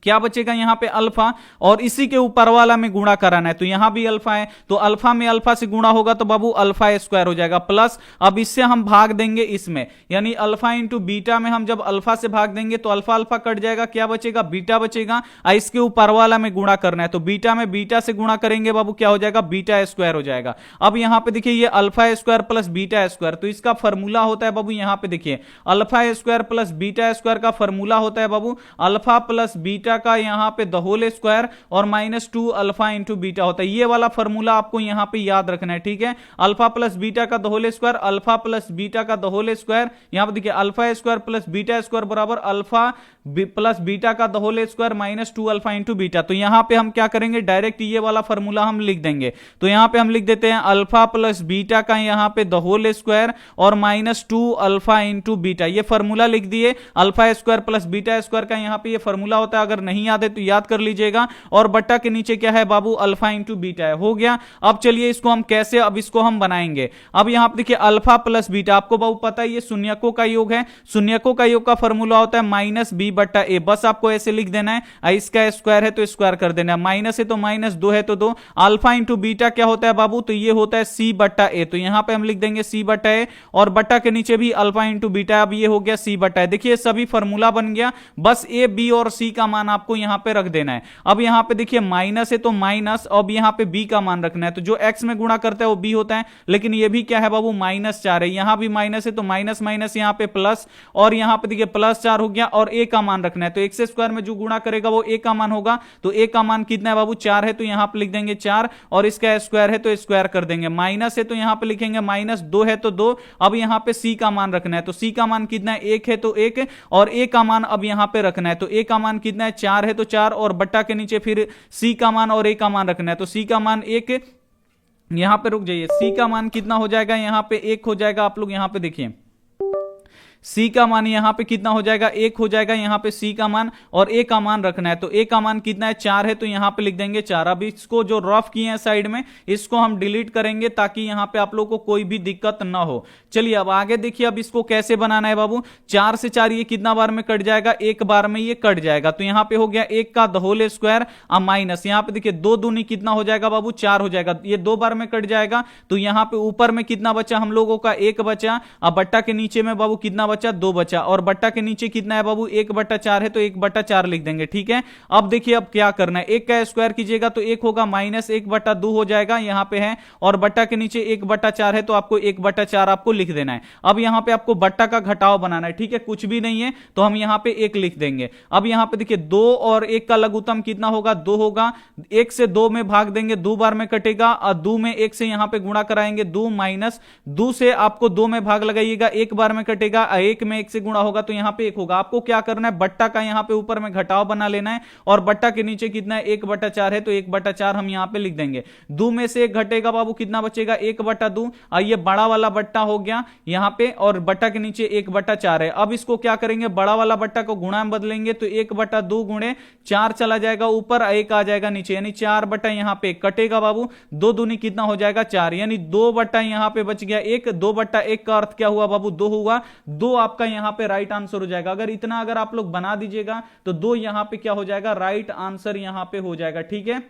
क्या बचेगा यहां पे अल्फा, और इसी के ऊपर वाला में गुणा कराना है। तो यहां भी अल्फा है तो अल्फा में अल्फा से गुणा होगा तो बाबू अल्फा स्क्वायर हो जाएगा, प्लस अब इससे हम भाग देंगे इसमें, यानी अल्फा इंटू बीटा में हम जब अल्फा से भाग देंगे तो अल्फा अल्फा कट जाएगा, क्या बचेगा बीटा बचेगा, और इसके ऊपर वाला में गुणा करना है। तो बीटा में बीटा से गुणा करेंगे बाबू क्या हो जाएगा, बीटा स्क्वायर हो जाएगा। अब यहां पे देखिए ये alpha square plus beta square, तो इसका फॉर्मूला होता है बाबू, यहां पे देखिए alpha square plus beta square का फॉर्मूला होता है बाबू अल्फा प्लस बीटा का यहां पे द होल स्क्वायर और -2 अल्फा इंटू बीटा होता है। ये वाला फॉर्मूला आपको यहां पे याद रखना है। ठीक है, अल्फा प्लस बीटा का the whole square, alpha plus beta का द होल स्क्वायर, यहां पे देखिए alpha square plus beta square बराबर अल्फा प्लस बीटा का the whole square -2 alpha into beta. तो यहां पे हम क्या करेंगे, डायरेक्ट ये वाला फॉर्मूला हम लिख देंगे। तो यहां पे हम लिख देते हैं अल्फा प्लस बीटा का यहां पे द होल स्क्वायर और -2 अल्फा इंटू बीटा, ये फॉर्मूला लिख दिए। Alpha square plus beta square का यहां पे ये फॉर्मूला होता है, अगर नहीं याद है तो याद कर लीजिएगा। और बट्टा के नीचे क्या है बाबू, अल्फा इंटू बीटा है, हो गया। अब चलिए इसको हम कैसे, अब इसको हम बनाएंगे। अब यहां पे देखिए अल्फा प्लस बीटा, आपको बाबू पता है ये शून्यकों का योग है, शून्यकों का योग का फॉर्मूला होता है -b बट्टा ए, बस आपको ऐसे लिख देना है। इसका स्क्वायर है तो स्क्वायर कर देना, माइनस है तो माइनस, दो है तो दो, अल्फा इंटू बीटा क्या होता है बाबू, तो ये होता है सी बट्टा ए, तो यहां पे हम लिख देंगे सी बट्टा ए, और बट्टा के नीचे भी अल्फा इंटू बीटा, अब ये हो गया सी बट्टा ए। देखिए सभी फॉर्मूला बन गया, बस ए बी और सी का मान आपको यहां पे रख देना है। अब यहां पे देखिए माइनस है तो माइनस, अब यहां पे बी का मान रखना है, तो जो एक्स में गुणा करता है वो बी होता है, लेकिन ये भी क्या है बाबू, माइनस 4 है, यहां भी माइनस है तो माइनस माइनस यहां पे प्लस, और यहां पे देखिए प्लस 4 हो गया, और ए का मान रखना है, तो एक्स स्क्वायर में जो गुणा करेगा वो ए का मान होगा, तो ए का मान कितना है बाबू, 4 है, तो यहां पे लिख देंगे 4, और इसका स्क्वायर है तो स्क्वायर कर देंगे, माइनस है तो यहां पे लिखेंगे माइनस, 2 है तो 2, अब यहां पे सी का मान रखना है, तो सी का मान कितना है, 1 है तो 1, और ए का मान अब यहां पे रखना है, तो ए का मान कितना है, 4 है तो 4, और बट्टा के नीचे फिर सी का मान और ए का मान रखना है, तो सी का मान 1, यहां पे रुक जाइए, सी का मान कितना हो जाएगा, यहां पे 1 हो जाएगा, आप लोग यहां पे देखिए सी का मान यहां पे कितना हो जाएगा, 1 हो जाएगा यहां पे सी का मान, और ए का मान रखना है, तो ए का मान कितना है, 4 है, तो यहां पे लिख देंगे 4। अब इसको जो रफ किए हैं साइड में, इसको हम डिलीट करेंगे ताकि यहां पे आप लोग को कोई भी दिक्कत ना हो। चलिए अब आगे देखिए, अब इसको कैसे बनाना है बाबू, 4 से 4 ये कितना बार में कट जाएगा, एक बार में ये कट जाएगा, तो यहां पे हो गया 1 का होल स्क्वायर माइनस, यहां पे देखिए 2 दूनी कितना हो जाएगा बाबू, 4 हो जाएगा, ये 2 बार में कट जाएगा, तो यहां पे ऊपर में कितना बचा हम लोगों का, 1 बचा, अब बट्टा के नीचे में बाबू कितना बचा, 2 बचा, और बट्टा के नीचे कितना है बाबू, 1/4 है, तो 1/4 लिख देंगे, ठीक है। अब देखिए अब क्या करना है, 1 का स्क्वायर कीजिएगा तो 1 होगा, माइनस 1/2 हो जाएगा, यहां पे है, और बट्टा के नीचे 1/4 है, तो आपको 1/4 आपको लिख देना है। अब यहां पे आपको बट्टा का घटाव बनाना है, ठीक है, कुछ भी नहीं है तो हम यहां पे 1 लिख देंगे। अब यहां पे देखिए 2 और 1 का लघुत्तम कितना होगा, 2 होगा, 1 से 2 में भाग देंगे, 2 बार में कटेगा, और 2 में 1 से यहां पे गुणा कराएंगे, 2 माइनस 2 से आपको 2 में भाग लगाइएगा, 1 बार में कटेगा, 1 में 1 से गुणा होगा तो यहां पे 1 होगा। आपको क्या करना है, बट्टा का यहां पे ऊपर में घटाव बना लेना है, और बट्टा के नीचे कितना है, 1/4 है, तो 1/4 हम यहां पे लिख देंगे। 2 में से 1 घटेगा बाबू, कितना बचेगा, 1/2, और ये बड़ा वाला बट्टा हो गया यहां पे, और बट्टा के नीचे 1/4 है। अब इसको क्या करेंगे, बड़ा वाला बट्टा को गुणा में बदलेंगे, तो 1/2 गुणे 4 चला जाएगा ऊपर, 1 आ जाएगा नीचे, यानी 4 बट्टा यहां पे कटेगा बाबू, 2 दूनी कितना हो जाएगा, 4, यानी 2 बट्टा यहां पे बच गया 1, 2/1 का अर्थ क्या हुआ बाबू, 2 हुआ, 2 आपका यहां पे राइट आंसर हो जाएगा। अगर इतना अगर आप लोग बना दीजिएगा तो 2 यहां पे क्या हो जाएगा, राइट आंसर यहां पे हो जाएगा, ठीक है।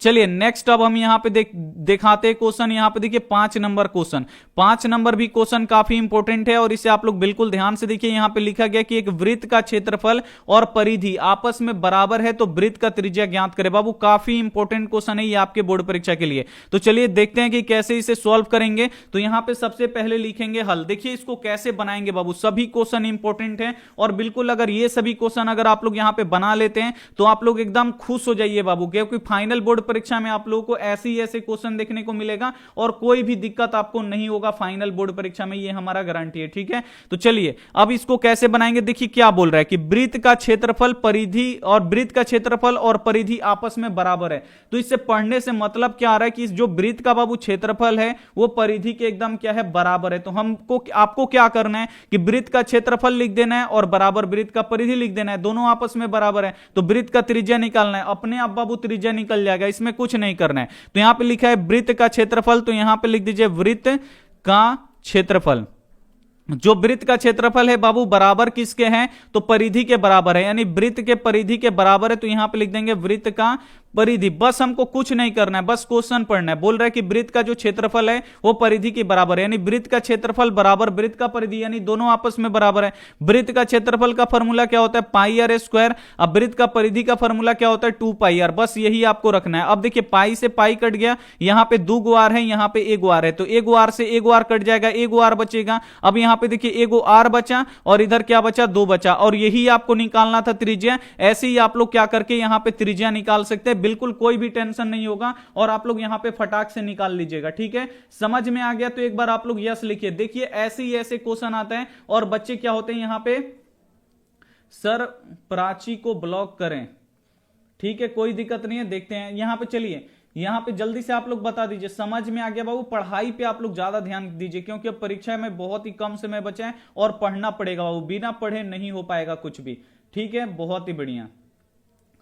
चलिए नेक्स्ट अब हम यहां पे दिखाते हैं क्वेश्चन, यहां पे देखिए 5 नंबर क्वेश्चन, 5 नंबर भी क्वेश्चन काफी इंपॉर्टेंट है, और इसे आप लोग बिल्कुल ध्यान से देखिए। यहां पे लिखा गया कि एक वृत्त का क्षेत्रफल और परिधि आपस में बराबर है तो वृत्त का त्रिज्या ज्ञात करें। बाबू काफी इंपॉर्टेंट क्वेश्चन है ये आपके बोर्ड परीक्षा के लिए, तो चलिए देखते हैं कि कैसे इसे सॉल्व करेंगे। तो यहां पे सबसे पहले लिखेंगे हल, देखिए इसको कैसे बनाएंगे बाबू, सभी क्वेश्चन इंपॉर्टेंट है, और बिल्कुल अगर ये सभी क्वेश्चन अगर आप लोग यहां पे बना लेते हैं तो आप लोग एकदम खुश हो जाइए बाबू, क्योंकि फाइनल बोर्ड परीक्षा में आप लोगों को ऐसे ही ऐसे क्वेश्चन देखने को मिलेगा, और कोई भी दिक्कत आपको नहीं होगा फाइनल बोर्ड परीक्षा में, ये हमारा गारंटी है, ठीक है। तो चलिए अब इसको कैसे बनाएंगे, देखिए क्या बोल रहा है कि वृत्त का क्षेत्रफल परिधि और वृत्त का क्षेत्रफल और परिधि आपस में बराबर है। तो इससे पढ़ने से मतलब क्या आ रहा है कि जो वृत्त का बाबू क्षेत्रफल है वो परिधि के एकदम क्या है, बराबर है। तो हमको आपको क्या करना है कि वृत्त का क्षेत्रफल लिख देना है और बराबर वृत्त का परिधि लिख देना है, दोनों आपस में बराबर है, तो वृत्त का त्रिज्या निकालना है, अपने आप बाबू त्रिज्या निकल जाएगा, इसमें कुछ नहीं करना है। तो यहां पे लिखा है वृत्त का क्षेत्रफल, तो यहां पे लिख दीजिए वृत्त का क्षेत्रफल। जो वृत्त का क्षेत्रफल है बाबू बराबर किसके हैं, तो परिधि के बराबर है, यानी वृत्त के परिधि के बराबर है, तो यहां पे लिख देंगे वृत्त का परिधि। बस हमको कुछ नहीं करना है, बस क्वेश्चन पढ़ना है। बोल रहा है कि वृत्त का जो क्षेत्रफल है वो परिधि के बराबर है, यानी वृत्त का क्षेत्रफल बराबर वृत्त का परिधि, यानी दोनों आपस में बराबर है। वृत्त का क्षेत्रफल का फॉर्मूला क्या होता है, पाई आर स्क्वायर, अब वृत्त का परिधि का फॉर्मूला क्या होता है, 2πr, बस यही आपको रखना है। अब देखिए पाई से पाई कट गया, यहां पे 2 गुआर है, यहां पे 1 गुआर है, तो 1 गुआर से 1 गुआर कट जाएगा, 1 गुआर बचेगा। अब यहां पे देखिए 1 गुआर बचा, और इधर क्या बचा, 2 बचा, और यही आपको निकालना था त्रिज्या। ऐसे ही आप लोग क्या करके यहां पे त्रिज्या निकाल सकते हैं, बिल्कुल कोई भी टेंशन नहीं होगा, और आप लोग यहां पे फटाक से निकाल लीजिएगा, ठीक है। समझ में आ गया तो एक बार आप लोग यस लिखिए। देखिए ऐसे ही ऐसे क्वेश्चन आते हैं, और बच्चे क्या होते हैं यहां पे, सर प्राची को ब्लॉक करें, ठीक है, कोई दिक्कत नहीं है, देखते हैं यहां पे। चलिए यहां पे जल्दी से आप लोग बता दीजिए, समझ में आ गया बाबू। पढ़ाई पे आप लोग ज्यादा ध्यान दीजिए, क्योंकि अब परीक्षा में बहुत ही कम समय बचा है, और पढ़ना पड़ेगा बाबू, बिना पढ़े नहीं हो पाएगा कुछ भी, ठीक है। बहुत ही बढ़िया,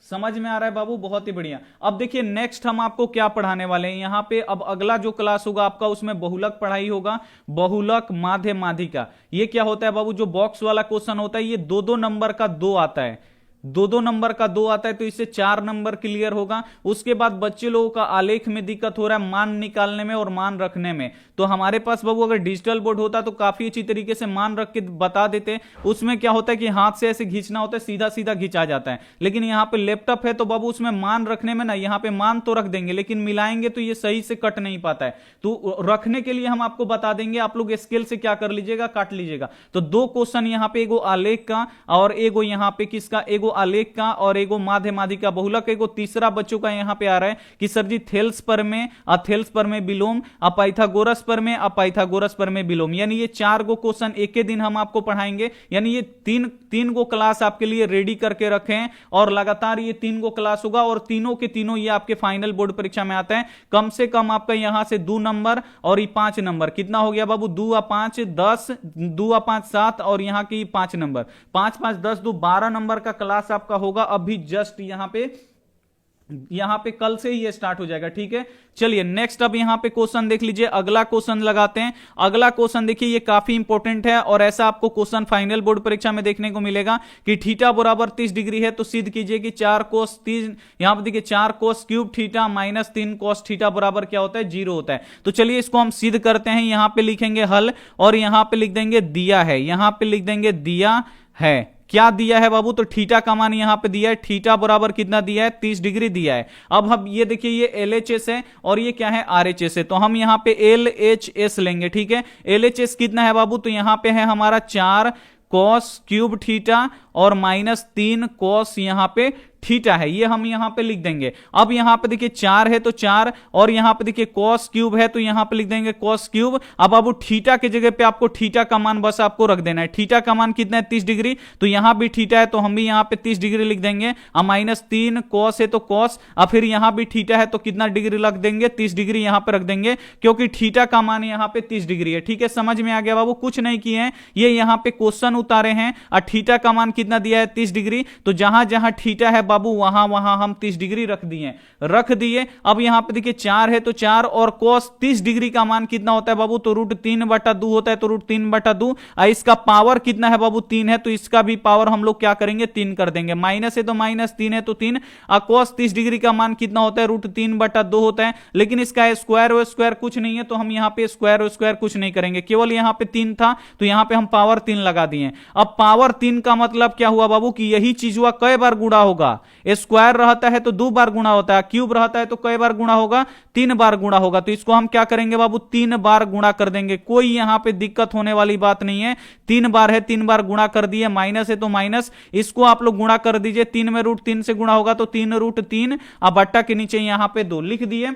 समझ में आ रहा है बाबू, बहुत ही बढ़िया। अब देखिए नेक्स्ट हम आपको क्या पढ़ाने वाले हैं यहाँ पे। अब अगला जो क्लास होगा आपका उसमें बहुलक पढ़ाई होगा, बहुलक माध्य माध्यिका। ये क्या होता है बाबू, जो बॉक्स वाला क्वेश्चन होता है ये दो दो नंबर का दो आता है, दो दो नंबर का दो आता है, तो इससे 4 नंबर क्लियर होगा। उसके बाद बच्चे लोगों का आलेख में दिक्कत हो रहा है, मान निकालने में और मान रखने में। तो हमारे पास बाबू अगर डिजिटल बोर्ड होता तो काफी अच्छी तरीके से मान रख के बता देते। उसमें क्या होता है कि हाथ से ऐसे खींचना होता है, सीधा सीधा खींचा जाता है। लेकिन यहाँ पे लैपटॉप है तो बाबू उसमें मान रखने में ना, यहाँ पे मान तो रख देंगे लेकिन मिलाएंगे तो ये सही से कट नहीं पाता है। तो रखने के लिए हम आपको बता देंगे, आप लोग स्केल से क्या कर लीजिएगा, काट लीजिएगा। तो 2 क्वेश्चन यहाँ पे, एगो आलेख का और एगो यहाँ पे किसका, एगो आलेख का और एगो माध्य माध्यिका बहुलक। एगो तीसरा बच्चों का यहां पे आ रहा है कि सर जी थेल्स पर में, अथेल्स पर में विलोम, पाइथागोरस पर में, पाइथागोरस पर में विलोम। यानी ये 4 गो क्वेश्चन एक ही दिन हम आपको पढ़ाएंगे। यानी ये तीन गो क्लास आपके लिए रेडी करके रखे हैं और लगातार ये 3 गो क्लास होगा और तीनों के तीनों ये आपके फाइनल बोर्ड परीक्षा में आते हैं। कम से कम आपका यहां से 2 नंबर और ये 5 नंबर, कितना हो गया बाबू, 2 और 5 10, 2 और 5 7 और यहां की 5 नंबर, 5 5 10 2 12 नंबर का क्लास आपका होगा। अभी जस्ट यहां पे कल से ही ये स्टार्ट हो जाएगा, ठीक है। चलिए नेक्स्ट अब यहां पे क्वेश्चन देख लीजिए, अगला क्वेश्चन लगाते हैं। अगला क्वेश्चन देखिए ये काफी इंपॉर्टेंट है और ऐसा आपको क्वेश्चन फाइनल बोर्ड परीक्षा में देखने को मिलेगा कि थीटा बराबर 30 डिग्री है तो सिद्ध कीजिए कि 4 कोस 3, यहां पर देखिए 4 cos cube theta minus 3 cos theta बराबर क्या होता है, 0 होता है। तो चलिए इसको हम सिद्ध करते हैं। यहां पे लिखेंगे हल और यहां पे लिख देंगे दिया है, यहां पे लिख देंगे दिया है। क्या दिया है बाबू, तो थीटा का मान यहां पे दिया है, थीटा बराबर कितना दिया है, 30 डिग्री दिया है। अब हम ये देखिए ये LHS है और ये क्या है, RHS है। तो हम यहां पे LHS लेंगे, ठीक है। LHS कितना है बाबू, तो यहां पे है हमारा 4 कॉस क्यूब थीटा और माइनस 3 कॉस यहां पे थीटा है, ये हम यहां पे लिख देंगे। अब यहां पे देखिए 4 है तो 4 और यहां पे देखिए कॉस क्यूब है तो यहां पे लिख देंगे कॉस क्यूब। अब बाबू थीटा की जगह पे आपको थीटा का मान बस आपको रख देना है। थीटा का मान कितना है, 30 डिग्री, तो यहां भी थीटा है तो हम भी यहां पे 30 डिग्री लिख देंगे। अब माइनस 3 कॉस है तो कॉस, अब फिर यहां भी थीटा है तो कितना डिग्री रख देंगे, 30 डिग्री यहां पे रख देंगे क्योंकि थीटा का मान यहां पे 30 डिग्री है, ठीक है। समझ में आ गया बाबू, कुछ नहीं किए हैं, ये यहां पे क्वेश्चन उतारे हैं और थीटा का मान कितना दिया है, 30 डिग्री। तो जहां जहां थीटा है बाबू वहां वहां हम 30 डिग्री रख दिए। अब यहां पे देखिए 4 है तो 4 और cos 30 डिग्री का मान कितना होता है बाबू, तो √3/2 होता है, तो √3/2। इसका पावर कितना है बाबू, 3 है, तो इसका भी पावर हम लोग क्या करेंगे, 3 कर देंगे। माइनस है तो माइनस, 3 है तो 3। cos 30 डिग्री का मान कितना होता है, √3/2 होता है। लेकिन इसका स्क्वायर और स्क्वायर कुछ नहीं है तो हम यहां पे स्क्वायर और स्क्वायर कुछ नहीं करेंगे, केवल यहां पे 3 था तो यहां पे हम पावर 3 लगा दिए। अब पावर 3 का मतलब क्या हुआ बाबू कि यही चीज हुआ कई बार गुणा होगा। स्क्वायर रहता है तो 2 बार गुणा होता है, क्यूब रहता है तो कई बार गुणा होगा, 3 बार गुणा होगा। तो इसको हम क्या करेंगे बाबू, 3 बार गुणा कर देंगे। कोई यहां पे दिक्कत होने वाली बात नहीं है, 3 बार है, 3 बार गुणा कर दिए। माइनस है तो माइनस, इसको आप लोग गुणा कर दीजिए, 3 में √3 से गुणा होगा तो 3 √3। अब बट्टा के नीचे यहां पे 2 लिख दिए।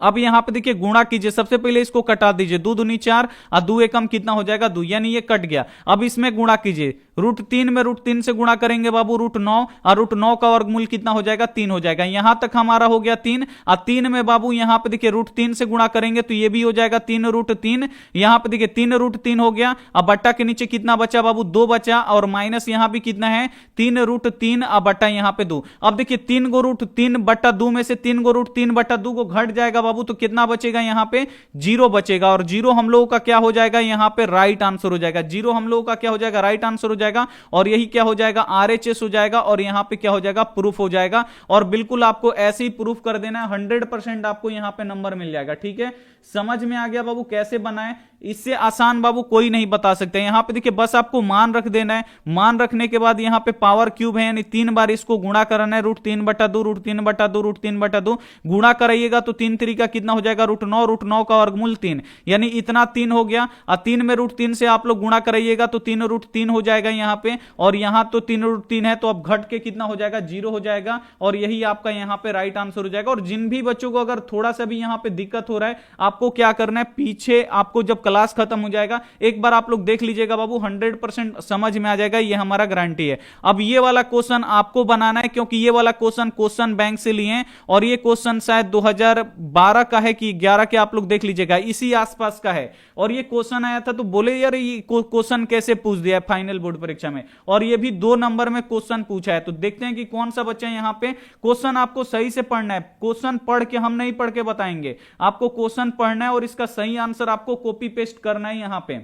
अब यहां पे देखिए गुणा कीजिए, सबसे पहले इसको कटा दीजिए, 2 दूनी 4 और 2 एकम कितना हो जाएगा, 2, यानी ये कट गया। अब इसमें गुणा कीजिए, √3 में √3 से गुणा करेंगे बाबू √9 और √9 का वर्गमूल कितना हो जाएगा, 3 हो जाएगा। यहां तक हमारा हो गया 3 और 3 में बाबू यहां पे देखिए √3 से गुणा करेंगे तो ये भी हो जाएगा 3 √3। यहां पे देखिए 3 हो गया। अब बट्टा के नीचे कितना बचा बाबू, 2 बचा और माइनस यहां भी कितना है, 3 और बट्टा यहां पे 2। अब देखिए 3 को √3/2 में से 3 को √3/2 को घट जाएगा बाबू तो कितना बचेगा, यहां पे 0 बचेगा और 0 हम लोगों का क्या हो जाएगा, यहां पे राइट आंसर हो जाएगा। 0 हम लोगों का क्या हो जाएगा, राइट आंसर हो जाएगा और यही क्या हो जाएगा, RHS हो जाएगा और यहां पे क्या हो जाएगा, प्रूफ हो जाएगा। और बिल्कुल आपको ऐसे ही प्रूफ कर देना है, 100% आपको यहां पे नंबर मिल जाएगा, ठीक है। समझ में आ गया बाबू कैसे बनाए, इससे आसान बाबू कोई नहीं बता सकते। यहां पे देखिए बस आपको मान रख देना है, मान रखने के बाद यहां पे पावर क्यूब है यानी 3 बार इसको गुणा करना है, √3/2 √3/2 √3/2 गुणा कराइएगा तो 3 3 का कितना हो जाएगा, √9 का वर्गमूल 3, यानी इतना 3 हो गया। और 3 में √3 से आप लोग गुणा कराइएगा तो 3 हो जाएगा यहां पे, और यहां तो 3 है तो अब घट के कितना हो जाएगा, 0 हो जाएगा और यही आपका यहां पे राइट आंसर हो जाएगा। और जिन भी बच्चों को अगर थोड़ा सा भी यहां पे दिक्कत हो रहा है, आपको क्या करना है, पीछे आपको जब क्लास खत्म हो जाएगा एक बार आप लोग देख लीजिएगा बाबू, 100% समझ में आ जाएगा, ये हमारा गारंटी है। अब ये वाला क्वेश्चन आपको बनाना है क्योंकि ये वाला क्वेश्चन बैंक से लिए हैं और ये क्वेश्चन शायद 2012 12 का है कि 11 के, आप लोग देख लीजिएगा, इसी आसपास का है। और ये क्वेश्चन आया था तो बोले यार ये क्वेश्चन कैसे पूछ दिया फाइनल बोर्ड परीक्षा में, और ये भी 2 नंबर में क्वेश्चन पूछा है। तो देखते हैं कि कौन सा बच्चा यहां पे, क्वेश्चन आपको सही से पढ़ना है, क्वेश्चन पढ़ के, हम नहीं पढ़ के बताएंगे, आपको क्वेश्चन पढ़ना है और इसका सही आंसर आपको कॉपी पेस्ट करना है यहां पे।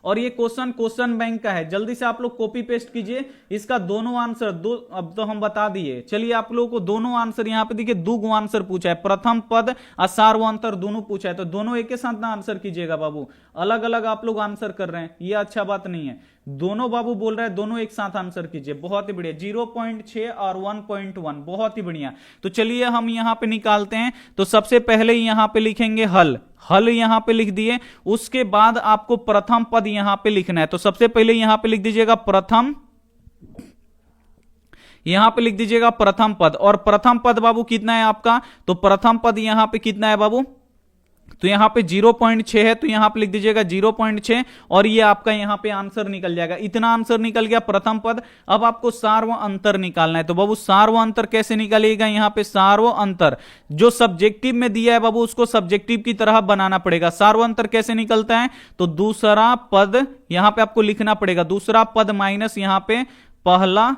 और ये क्वेश्चन बैंक का है, जल्दी से आप लोग कॉपी पेस्ट कीजिए इसका दोनों आंसर, दो अब तो हम बता दिए। चलिए आप लोगों को दोनों आंसर यहां पे देखिए, 2 आंसर पूछा है, प्रथम पद और सार्वंतर दोनों पूछा है, तो दोनों एक के साथ ना आंसर कीजिएगा बाबू, अलग अलग आप लोग आंसर कर रहे हैं, ये अच्छा बात नहीं है। दोनों बाबू बोल रहे हैं दोनों एक साथ आंसर कीजिए, बहुत ही बढ़िया। 0.6 और 1.1, बहुत ही बढ़िया। तो चलिए हम यहां पे निकालते हैं। तो सबसे पहले यहां पे लिखेंगे हल, हल यहां पे लिख दिए, उसके बाद आपको प्रथम पद यहां पे लिखना है। तो सबसे पहले यहां पे लिख दीजिएगा प्रथम, यहां पे लिख दीजिएगा प्रथम पद। और प्रथम पद बाबू कितना है आपका, तो प्रथम पद यहां पे कितना है बाबू, तो यहां पे 0.6 है, तो यहां पे लिख दीजिएगा 0.6, और ये आपका यहां पे आंसर निकल जाएगा। इतना आंसर निकल गया प्रथम पद। अब आपको सार्व अंतर निकालना है। तो बाबू सार्व अंतर कैसे निकालिएगा, यहां पे सार्व अंतर जो सब्जेक्टिव में दिया है बाबू, उसको सब्जेक्टिव की तरह बनाना पड़ेगा। सार्व अंतर कैसे निकलता है, तो दूसरा पद यहां पे आपको लिखना पड़ेगा, दूसरा पद माइनस यहां पे पहला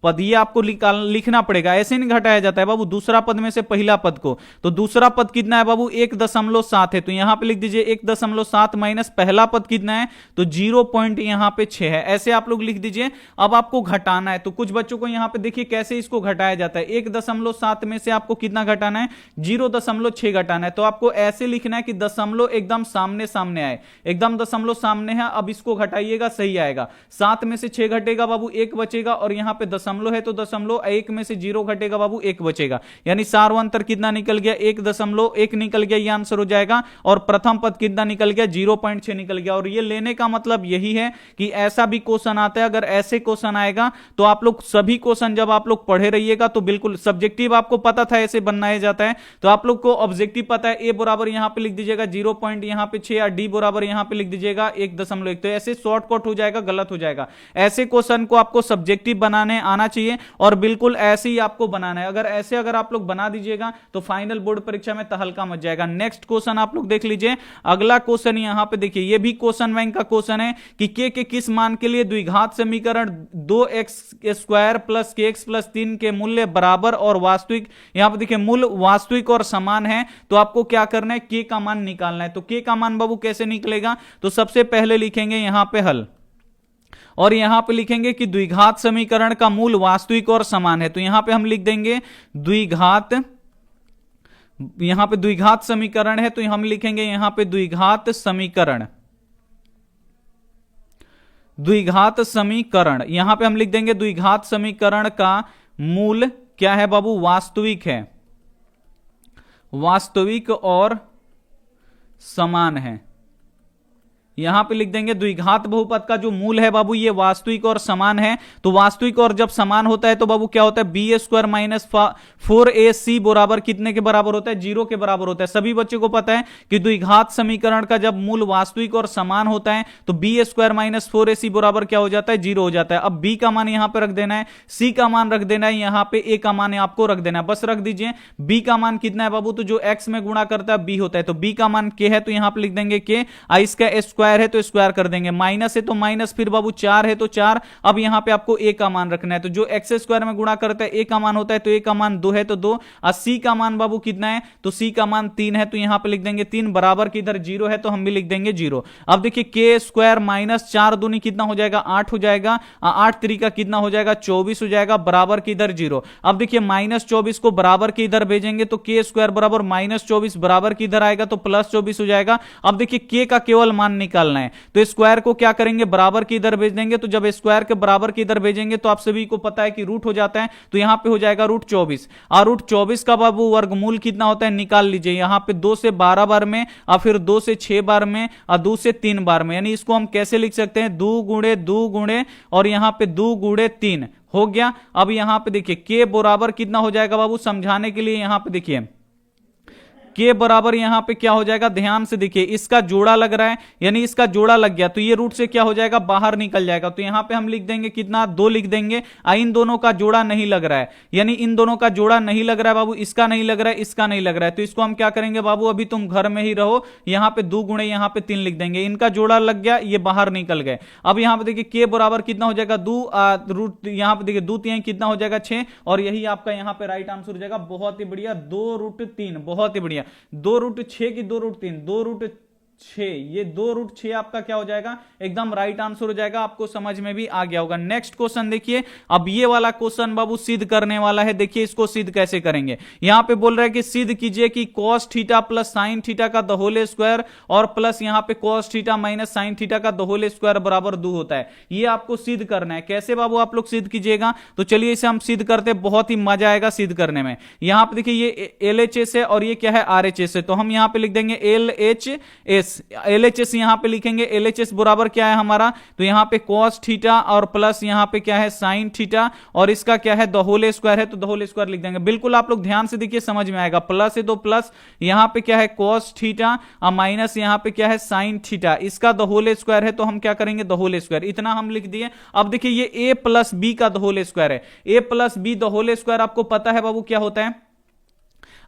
पद, ये आपको लिखना पड़ेगा, ऐसे नहीं घटाया जाता है बाबू, दूसरा पद में से पहला पद को। तो दूसरा पद कितना है बाबू, 1.7 है, तो यहां पे लिख दीजिए 1.7 माइनस पहला पद कितना है, तो 0.6 है, ऐसे आप लोग लिख दीजिए। अब आपको घटाना है, तो कुछ बच्चों को यहां पे देखिए कैसे इसको घटाया जाता है। 1.7 में से आपको कितना घटाना है, 0.6 घटाना है। तो आपको ऐसे लिखना है कि दशमलव एकदम सामने सामने आए, एकदम दशमलव सामने है। अब इसको घटाइएगा, सही आएगा। 7 में से 6 घटेगा बाबू, 1 बचेगा, और यहां पे दशमलव है तो दशमलव 1 में से 0 घटेगा बाबू, 1 बचेगा, यानी सार्वंतर कितना निकल गया, 1.1 निकल गया, ये आंसर हो जाएगा। और प्रथम पद कितना निकल गया, 0.6 निकल गया। और ये लेने का मतलब यही है कि ऐसा भी क्वेश्चन आता है, अगर ऐसे क्वेश्चन आएगा तो आप लोग सभी क्वेश्चन जब आप लोग पढ़े रहिएगा तो बिल्कुल, सब्जेक्टिव आपको पता था ऐसे बनाया जाता है, तो आप लोग को ऑब्जेक्टिव पता है। ए बराबर यहां पे लिख दीजिएगा 0.6 और डी बराबर यहां पे लिख दीजिएगा 1.1, तो ऐसे शॉर्टकट हो जाएगा, गलत हो जाएगा। ऐसे क्वेश्चन को आपको सब्जेक्टिव बनाने आना चाहिए, और बिल्कुल ऐसे ही आपको बनाना है। अगर आप लोग बना दीजिएगा तो फाइनल बोर्ड परीक्षा में तहलका मच जाएगा। नेक्स्ट क्वेश्चन आप लोग देख लीजिए, अगला क्वेश्चन यहां पे देखिए, ये भी क्वेश्चन बैंक का क्वेश्चन है कि के किस मान के लिए द्विघात समीकरण 2x² प्लस kx प्लस 3 के मूल्य बराबर और वास्तविक, यहां पे देखिए मूल वास्तविक और समान है। तो आपको क्या करना है, के का मान निकालना है। तो के का मान बाबू कैसे निकलेगा, तो सबसे पहले लिखेंगे यहां पे हल, और यहां पे लिखेंगे कि द्विघात समीकरण का मूल वास्तविक और समान है। तो यहां पे हम लिख देंगे द्विघात, यहां पे द्विघात समीकरण है, तो हम लिखेंगे यहां पे द्विघात समीकरण, द्विघात समीकरण, यहां पे हम लिख देंगे द्विघात समीकरण का मूल क्या है बाबू, वास्तविक है, वास्तविक और समान है। यहां पे लिख देंगे द्विघात बहुपद का जो मूल है बाबू ये वास्तविक और समान है। तो वास्तविक और जब समान होता है तो बाबू क्या होता है, b² माइनस 4ac बराबर कितने के बराबर होता है, 0 के बराबर होता है। सभी बच्चों को पता है कि द्विघात समीकरण का जब मूल वास्तविक और समान होता है तो b² माइनस 4ac बराबर क्या हो जाता है, 0 हो जाता है। अब b का मान यहां पर रख देना है, c का मान रख देना है, यहां पे a का मान आपको रख देना है, बस रख दीजिए। b का मान कितना है बाबू, तो जो x में गुणा करता है b होता है, तो b का मान k है, तो यहां पे लिख देंगे k, इसका स्क्वायर है तो स्क्वायर कर देंगे, माइनस है तो माइनस, फिर बाबू 4 है तो 4। अब यहां पे आपको a का मान रखना है, तो जो x² में गुणा करता है a का मान होता है, तो a का मान 2 है तो 2, और c का मान बाबू कितना है, तो c का मान 3 है, तो यहां पे लिख देंगे 3, बराबर की इधर 0 है तो हम भी लिख देंगे 0। अब देखिए k² माइनस 4 दूनी कितना हो जाएगा, 8 हो जाएगा, 8 तरीका कितना हो जाएगा, 24 हो जाएगा, बराबर की इधर 0। अब देखिए -24 को बराबर के इधर भेजेंगे तो k² बराबर -24, बराबर की इधर आएगा तो +24 हो जाएगा। अब देखिए k का केवल मान निकालना है, तो स्क्वायर को क्या करेंगे, बराबर की इधर भेज देंगे। तो जब स्क्वायर के बराबर की इधर भेजेंगे तो आप सभी को पता है कि रूट हो जाता है, तो यहां पे हो जाएगा √24, और √24 का बाबू वर्गमूल कितना होता है निकाल लीजिए। यहां पे 2 से 12 बार में, और फिर 2 से 6 बार में, और 2 से 3 बार में, यानी इसको हम कैसे लिख सकते हैं, 2 गुणे 2 गुणे और यहां पे 2 गुणे 3 हो गया। अब यहां पे देखिए k बराबर कितना हो जाएगा बाबू, समझाने के लिए यहां पे देखिए के बराबर यहाँ पे क्या हो जाएगा, ध्यान से देखिए इसका जोड़ा लग रहा है, यानी इसका जोड़ा लग गया तो ये रूट से क्या हो जाएगा, बाहर निकल जाएगा। तो यहाँ पे हम लिख देंगे कितना, 2 लिख देंगे। इन दोनों का जोड़ा नहीं लग रहा है, यानी इन दोनों का जोड़ा नहीं लग रहा है बाबू, इसका नहीं लग रहा है, इसका नहीं लग रहा है। तो इसको हम क्या करेंगे बाबू, अभी तुम घर में ही रहो, यहाँ पे 2 गुणे यहाँ पे 3 लिख देंगे। इनका जोड़ा लग गया, ये बाहर निकल गए। अब यहाँ पे देखिए के बराबर कितना हो जाएगा, 2 रूट, यहाँ पे देखिए 2 3 कितना हो जाएगा, 6, और यही आपका यहाँ पे राइट आंसर हो जाएगा। बहुत ही बढ़िया, 2√3, बहुत ही बढ़िया। 2√6 की 2√3, 2√6, ये 2√6 आपका क्या हो जाएगा, एकदम राइट आंसर हो जाएगा। आपको समझ में भी आ गया होगा। नेक्स्ट क्वेश्चन देखिए, अब ये वाला क्वेश्चन बाबू सिद्ध करने वाला है। देखिए इसको सिद्ध कैसे करेंगे। यहां पे बोल रहा है कि सिद्ध कीजिए कि cos theta plus sine theta का द होल स्क्वायर और प्लस यहां पे cos theta minus sine theta का द होल स्क्वायर बराबर 2 होता है। ये आपको सिद्ध करना है। कैसे बाबू आप लोग सिद्ध कीजिएगा, तो चलिए इसे हम सिद्ध करते, बहुत ही मजा आएगा सिद्ध करने में। यहां पे देखिए ये LHS है और ये क्या है, RHS है। तो हम यहां पे लिख देंगे LHS यहां पे लिखेंगे। LHS बराबर क्या है हमारा, तो यहां पे cos थीटा और प्लस यहां पे क्या है sin थीटा, और इसका क्या है, द होल स्क्वायर है, तो द होल स्क्वायर लिख देंगे। बिल्कुल आप लोग ध्यान से देखिए, समझ में आएगा। प्लस है तो प्लस, यहां पे क्या है cos थीटा और माइनस यहां पे क्या है sin थीटा, इसका द होल स्क्वायर है, तो हम क्या करेंगे, द होल स्क्वायर। इतना हम लिख दिए। अब देखिए ये a प्लस बी का द होल स्क्वायर है। a plus B the whole square आपको पता है बाबू क्या होता है,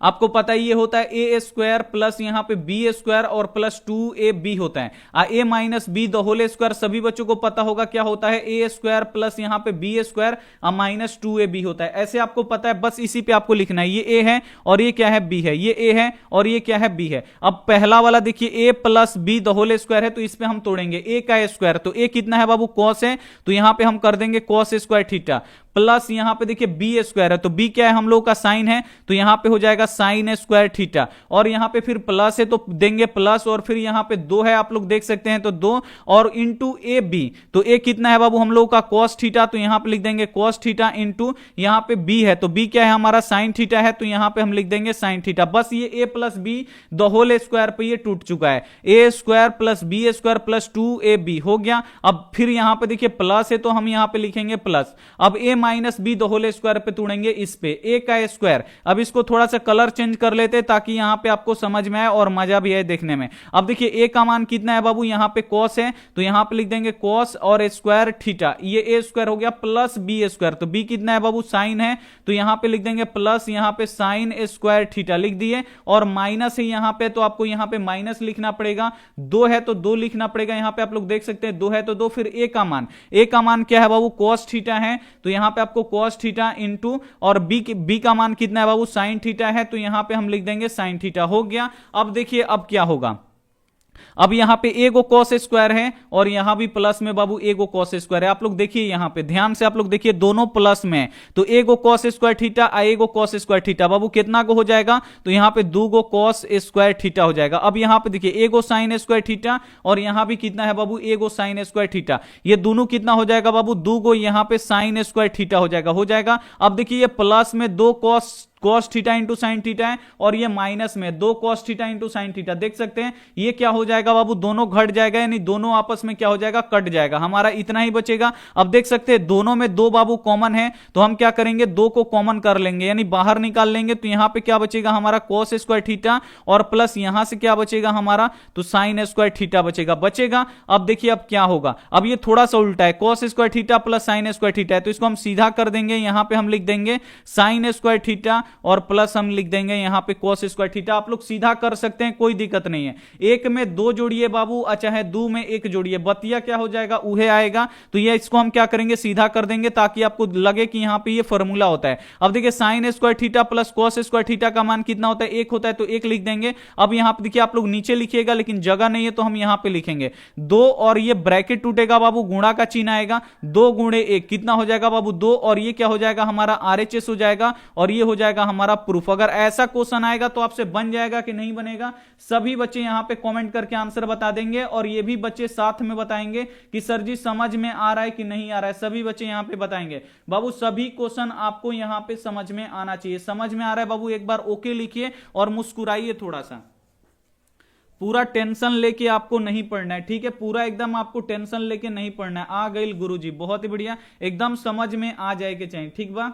आपको पता ही ये होता है ए स्क्वायर प्लस यहां पे बी स्क्वायर और प्लस 2ab होता है। A minus b the whole square सभी बच्चों को पता होगा क्या होता है, ए स्क्वायर प्लस यहां पे बी स्क्वायर माइनस 2ab होता है। ऐसे आपको पता है, बस इसी पे आपको लिखना है। ये ए है और ये क्या है, बी है। ये ए है और ये क्या है, बी है। अब पहला वाला देखिए a plus B the whole square है, तो इस पे हम तोड़ेंगे ए का स्क्वायर। तो ए कितना है बाबू, कॉस है, तो यहां पे हम कर देंगे कॉस स्क्वायर थीटा, प्लस यहां पे देखिए बी स्क्वायर है, तो बी क्या है हम लोग का साइन है, तो यहां पे हो जाएगा साइन स्क्वायर थीटा, और यहां पे फिर प्लस है तो देंगे प्लस, और फिर यहां पे 2 है आप लोग देख सकते हैं, तो 2 और इंटू ए बी। तो ए कितना है बाबू हम लोग का कॉस थीटा, तो यहां पे लिख देंगे कॉस थीटा इंटू यहां पे बी है, तो बी क्या है हमारा साइन थीटा है, तो यहां पे हम लिख देंगे साइन थीटा। बस ये a plus B the whole square पे ये टूट चुका है। A square plus b square plus 2ab हो गया। अब फिर यहां पे देखिए प्लस है तो हम यहां पे लिखेंगे प्लस। अब a minus b the whole square पे तोड़ेंगे इस पे ए का स्क्वायर। अब इसको थोड़ा सा कलर चेंज कर लेते हैं ताकि यहां पे आपको समझ में आए और मजा भी आए देखने में। अब देखिए ए का मान कितना है बाबू, यहां पे cos है, तो यहां पे लिख देंगे cos और स्क्वायर थीटा, ये ए स्क्वायर हो गया प्लस बी स्क्वायर, तो बी कितना है बाबू साइन है, तो यहां पे लिख देंगे प्लस यहां पे साइन स्क्वायर थीटा लिख दिए, और माइनस है यहां पे, तो आपको यहां पे माइनस लिखना पड़ेगा। 2 है तो 2 लिखना पड़ेगा, यहां पे आप लोग देख सकते हैं 2 है तो 2। फिर ए का मान क्या है बाबू, cos थीटा है, तो यहां पे आपको cos थीटा इंटू और बी का मान कितना है बाबू, साइन थीटा है, तो यहां पे हम लिख देंगे साइन थीटा हो गया। अब देखिए अब क्या होगा, अब यहां पे ए गो कॉस स्क्वायर है और यहां भी प्लस में बाबू ए गो कॉस स्क्वायर है। आप लोग देखिए यहां पे ध्यान से आप लोग देखिए दोनों प्लस में, तो ए गो कॉस स्क्वायर थीटा ए गो कॉस स्क्वायर थीटा बाबू कितना को हो जाएगा, तो यहां पे 2 गो कॉस स्क्वायर थीटा हो जाएगा। अब यहां पे देखिए ए गो साइन स्क्वायर थीटा और यहां भी कितना है बाबू ए गो साइन स्क्वायर थीटा, ये दोनों कितना हो जाएगा बाबू, 2 गो यहां पे साइन स्क्वायर थीटा हो जाएगा। अब देखिए ये प्लस में 2 cos theta into sine theta है, और ये माइनस में 2 cos theta into sine theta. देख सकते हैं ये क्या हो जाएगा बाबू, दोनों घट जाएगा, यानी दोनों आपस में क्या हो जाएगा, कट जाएगा, हमारा इतना ही बचेगा। अब देख सकते हैं दोनों में 2 बाबू कॉमन है, तो हम क्या करेंगे 2 को कॉमन कर लेंगे, यानी बाहर निकाल लेंगे, तो यहां पे क्या बचेगा हमारा cos स्क्वायर थीटा, और प्लस यहां से क्या बचेगा हमारा, तो साइन स्क्वायर थीटा बचेगा। अब देखिए अब क्या होगा, अब ये थोड़ा सा उल्टा है, cos square theta plus sine square theta है, तो इसको हम सीधा कर देंगे, यहां पे हम लिख देंगे साइन स्क्वायर थीटा और प्लस हम लिख देंगे यहां पे cos स्क्वायर थीटा। आप लोग सीधा कर सकते हैं, कोई दिक्कत नहीं है। एक में 2 जोड़िए बाबू, अच्छा है 2 में 1 जोड़िए, बतिया क्या हो जाएगा, उहे आएगा, तो ये इसको हम क्या करेंगे सीधा कर देंगे ताकि आपको लगे कि यहां पे ये फॉर्मूला होता है। अब देखिए sine square theta plus cos square theta का मान कितना होता है, 1 होता है, तो 1 लिख देंगे। अब यहां पे देखिए आप लोग नीचे लिखिएगा लेकिन जगह नहीं है, तो हम यहां पे लिखेंगे 2 और ये ब्रैकेट टूटेगा बाबू, गुणा का चिन्ह आएगा, 2 गुणे 1 कितना हो जाएगा बाबू 2, और ये क्या हो जाएगा हमारा RHS हो जाएगा, और ये हो जाएगा हमारा प्रूफ। अगर ऐसा क्वेश्चन आएगा तो आपसे बन जाएगा कि नहीं बनेगा, सभी बच्चे यहां पे कमेंट करके आंसर बता देंगे, और ये भी बच्चे साथ में बताएंगे कि सर जी समझ में आ रहा है कि नहीं आ रहा है, सभी बच्चे यहां पे बताएंगे। बाबू सभी क्वेश्चन आपको यहां पे समझ में आना चाहिए। समझ में आ रहा है बाबू, एक बार ओके लिखिए और मुस्कुराइए थोड़ा सा। पूरा टेंशन लेके आपको नहीं पढ़ना है, ठीक है, पूरा एकदम आपको टेंशन लेके नहीं पढ़ना है। आ गई गुरुजी, बहुत ही बढ़िया, एकदम समझ में आ जाएगा चाहिए, ठीक बा।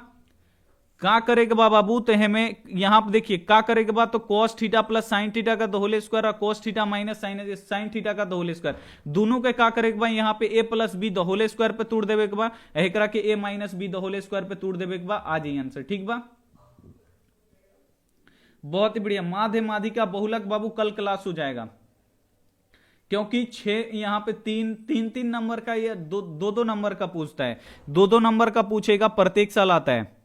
का करेगा बाबू, तो हमें यहां पर देखिए का करेगा बाद तो cos theta plus sine theta का होल स्क्वायर और cos theta minus sine theta का होल स्क्वायर, दोनों के का करेगा बा यहां पे ए प्लस बी होल स्क्वायर पे तोड़ देवे के बा, एकरा के ए माइनस बी होल स्क्वायर पे तोड़ देवे के बा, आ जाइए आंसर। ठीक बा, बहुत ही बढ़िया। माध्य माध्यिका बहुलक बाबू कल क्लास हो जाएगा, क्योंकि 6 यहां पे तीन नंबर का, ये दो नंबर का पूछता है, दो नंबर का पूछेगा, प्रत्येक साल आता है।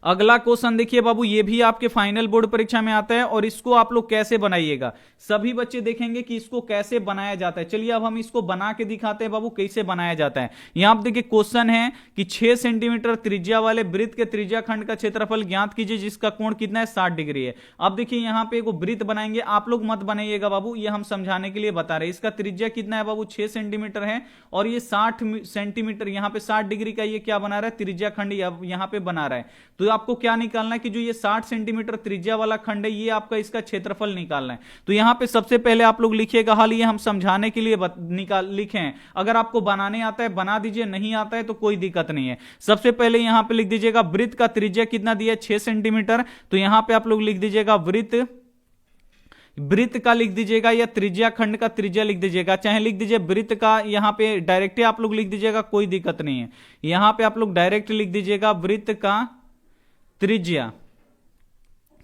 अगला क्वेश्चन देखिए बाबू, ये भी आपके फाइनल बोर्ड परीक्षा में आता है और इसको आप लोग कैसे बनाइएगा, सभी बच्चे देखेंगे कि इसको कैसे बनाया जाता है। चलिए अब हम इसको बना के दिखाते हैं बाबू कैसे बनाया जाता है। यहां पर देखिए क्वेश्चन है कि 6 सेंटीमीटर त्रिज्या वाले वृत्त के त्रिज्या खंड का क्षेत्रफल ज्ञात कीजिए जिसका कोण कितना है, 60 डिग्री है। अब देखिए यहां पे एक वृत्त बनाएंगे, आप लोग मत बनाइएगा बाबू, ये हम समझाने के लिए बता रहे हैं। इसका त्रिज्या कितना है बाबू, 6 सेंटीमीटर है और ये 60 सेंटीमीटर, यहां पे 60 डिग्री का ये क्या बना रहा है, त्रिज्या खंड यहां पे बना रहा है। तो आपको क्या निकालना है कि जो ये 60 सेंटीमीटर त्रिज्या वाला खंड है, ये आपका इसका क्षेत्रफल निकालना है। तो यहां पे सबसे पहले आप लोग लिखिएगा, हाल ये हम समझाने के लिए लिखे हैं, अगर आपको बनाने आता है बना दीजिए, नहीं आता है तो कोई दिक्कत नहीं है। सबसे पहले यहां पे लिख दीजिएगा वृत्त का त्रिज्या कितना दिया है, 6 सेंटीमीटर, तो यहां पे आप लोग लिख दीजिएगा वृत्त का लिख दीजिएगा या त्रिज्या खंड का त्रिज्या लिख दीजिएगा, चाहे लिख दीजिए वृत्त का, यहां पे डायरेक्ट आप लोग लिख दीजिएगा, कोई दिक्कत नहीं है। यहां पे आप लोग डायरेक्ट लिख दीजिएगा वृत्त का त्रिज्या,